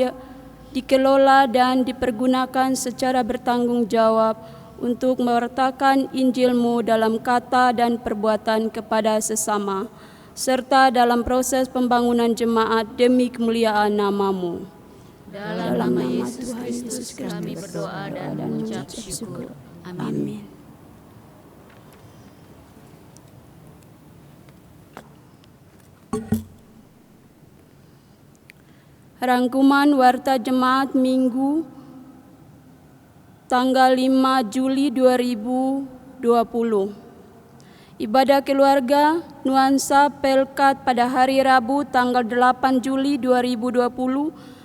Speaker 6: dikelola dan dipergunakan secara bertanggung jawab untuk mewartakan Injil-Mu dalam kata dan perbuatan kepada sesama, serta dalam proses pembangunan jemaat demi kemuliaan nama-Mu.
Speaker 3: Dalam nama Yesus Kristus kami berdoa dan mengucap syukur. Amin.
Speaker 6: Rangkuman Warta Jemaat Minggu tanggal 5 Juli 2020. Ibadah keluarga Nuansa Pelkat pada hari Rabu tanggal 8 Juli 2020.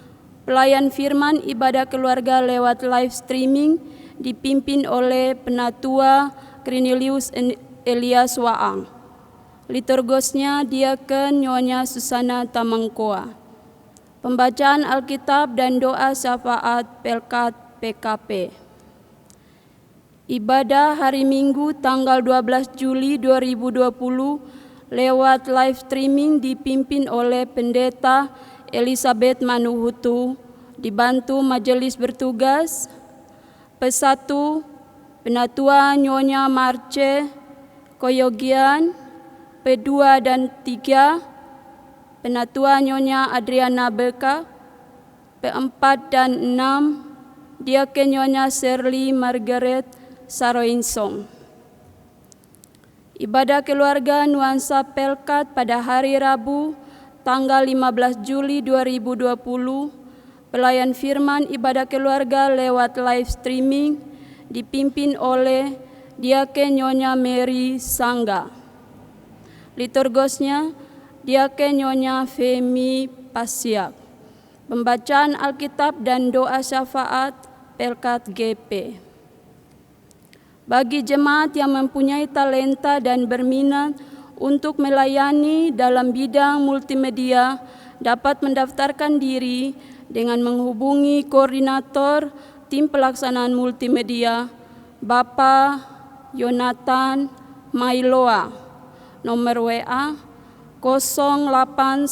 Speaker 6: Pelayan firman ibadah keluarga lewat live streaming dipimpin oleh Penatua Cornelius Elias Waang. Liturgosnya Diaken Nyonya Susana Tamangkoa. Pembacaan Alkitab dan doa syafaat Pelkat PKP. Ibadah hari Minggu tanggal 12 Juli 2020 lewat live streaming dipimpin oleh Pendeta Elizabeth Manuhutu, dibantu majelis bertugas. Pesatu, Penatua Nyonya Marce Koyogian. P2 dan 3, Penatua Nyonya Adriana Beka. P4 dan 6, Diaken Nyonya Shirley Margaret Saroinsong. Ibadah keluarga Nuansa Pelkat pada hari Rabu tanggal 15 Juli 2020. Pelayan firman ibadah keluarga lewat live streaming dipimpin oleh Diaken Nyonya Mary Sangga. Liturgosnya Diaken Nyonya Femi Pasiak. Pembacaan Alkitab dan doa syafaat Pelkat GP. Bagi jemaat yang mempunyai talenta dan berminat untuk melayani dalam bidang multimedia dapat mendaftarkan diri dengan menghubungi koordinator tim pelaksanaan multimedia Bapak Yonatan Mailoa, nomor WA 0812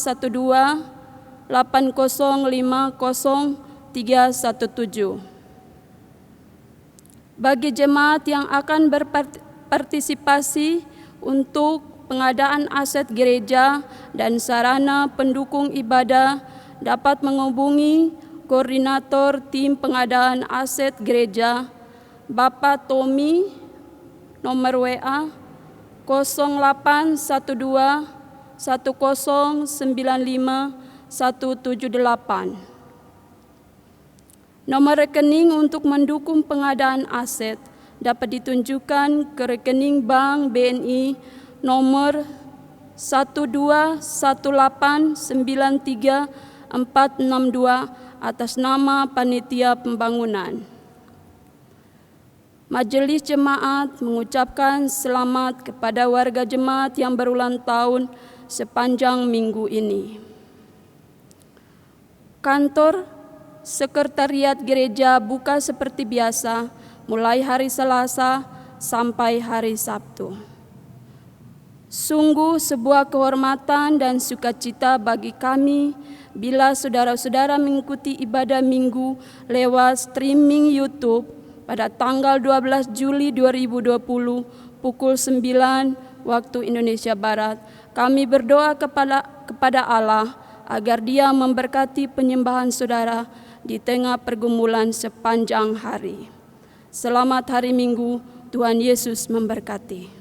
Speaker 6: 8050317. Bagi jemaat yang akan berpartisipasi untuk pengadaan aset gereja dan sarana pendukung ibadah dapat menghubungi koordinator tim pengadaan aset gereja Bapak Tommy, nomor WA 0812 1095 178. Nomor rekening untuk mendukung pengadaan aset dapat ditunjukkan ke rekening Bank BNI nomor 121893462 atas nama Panitia Pembangunan. Majelis Jemaat mengucapkan selamat kepada warga jemaat yang berulang tahun sepanjang minggu ini. Kantor Sekretariat Gereja buka seperti biasa mulai hari Selasa sampai hari Sabtu. Sungguh sebuah kehormatan dan sukacita bagi kami bila saudara-saudara mengikuti ibadah minggu lewat streaming YouTube pada tanggal 12 Juli 2020 pukul 9 waktu Indonesia Barat. Kami berdoa kepada Allah agar Dia memberkati penyembahan saudara di tengah pergumulan sepanjang hari. Selamat hari Minggu, Tuhan Yesus memberkati.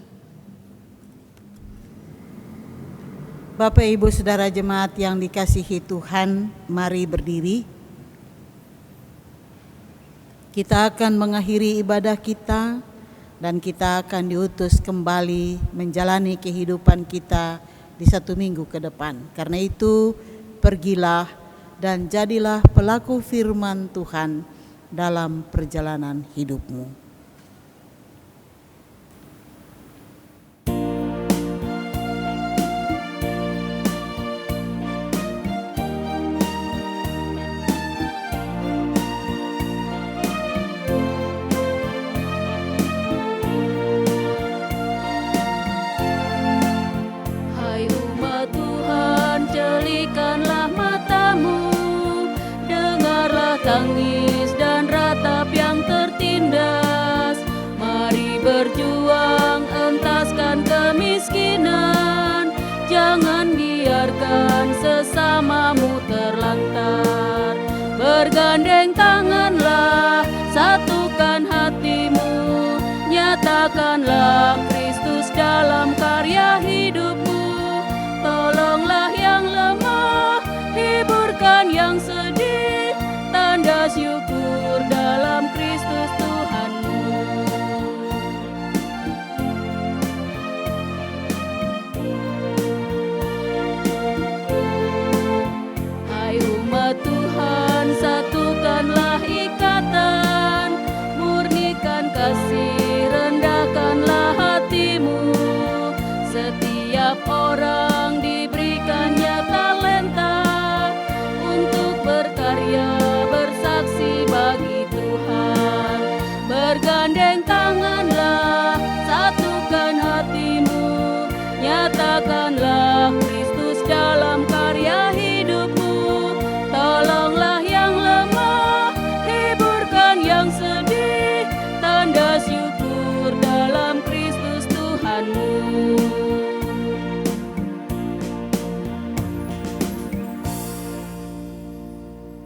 Speaker 4: Bapak Ibu Saudara jemaat yang dikasihi Tuhan, mari berdiri. Kita akan mengakhiri ibadah kita dan kita akan diutus kembali menjalani kehidupan kita di 1 minggu ke depan. Karena itu pergilah dan jadilah pelaku firman Tuhan dalam perjalanan hidupmu.
Speaker 5: Tangis dan ratap yang tertindas, mari berjuang entaskan kemiskinan. Jangan biarkan sesamamu terlantar. Bergandeng tanganlah, satukan hatimu, nyatakanlah Kristus dalam karya hidupmu. Tolonglah yang lemah, hiburkan yang sedih, tanda syukur dalam Kristus Tuhanmu. Hai umat Tuhan, satukanlah ikatan, murnikan kasih, rendahkanlah hatimu. Setiap orang diberikannya talenta untuk berkarya, bersaksi bagi Tuhan. Bergandeng tanganlah, satukan hatimu, nyatakanlah Kristus dalam karya hidupmu. Tolonglah yang lemah, hiburkan yang sedih, tanda syukur dalam Kristus Tuhanmu.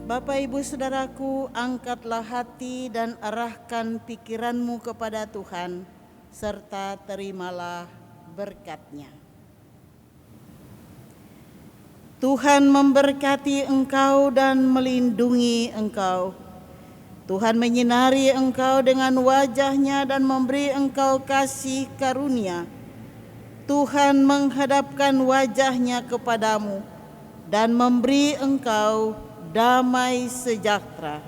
Speaker 4: Bapak, Ibu, Saudaraku, angkatlah hati dan arahkan pikiranmu kepada Tuhan, serta terimalah berkat-Nya. Tuhan memberkati engkau dan melindungi engkau. Tuhan menyinari engkau dengan wajah-Nya dan memberi engkau kasih karunia. Tuhan menghadapkan wajah-Nya kepadamu dan memberi engkau damai sejahtera.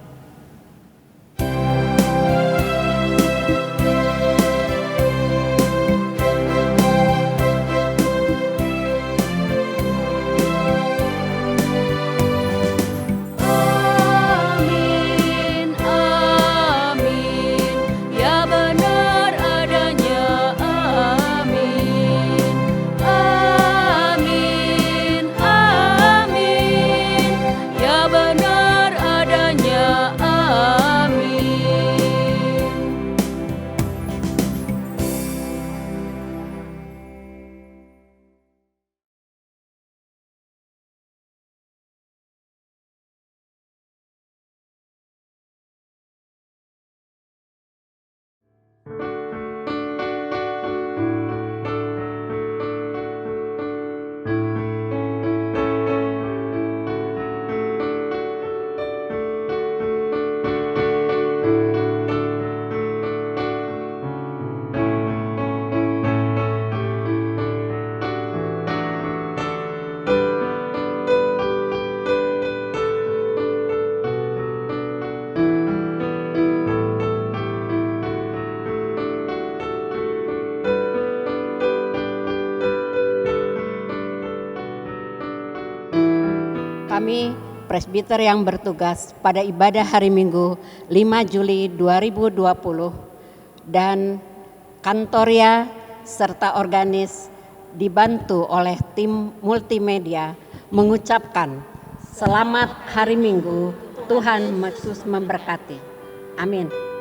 Speaker 5: Amin, amin, ya benar adanya. Amin, amin, amin, ya benar adanya. Amin.
Speaker 1: Kami presbiter yang bertugas pada ibadah hari Minggu 5 Juli 2020 dan kantoria serta organis dibantu oleh tim multimedia mengucapkan selamat hari Minggu, Tuhan Yesus memberkati. Amin.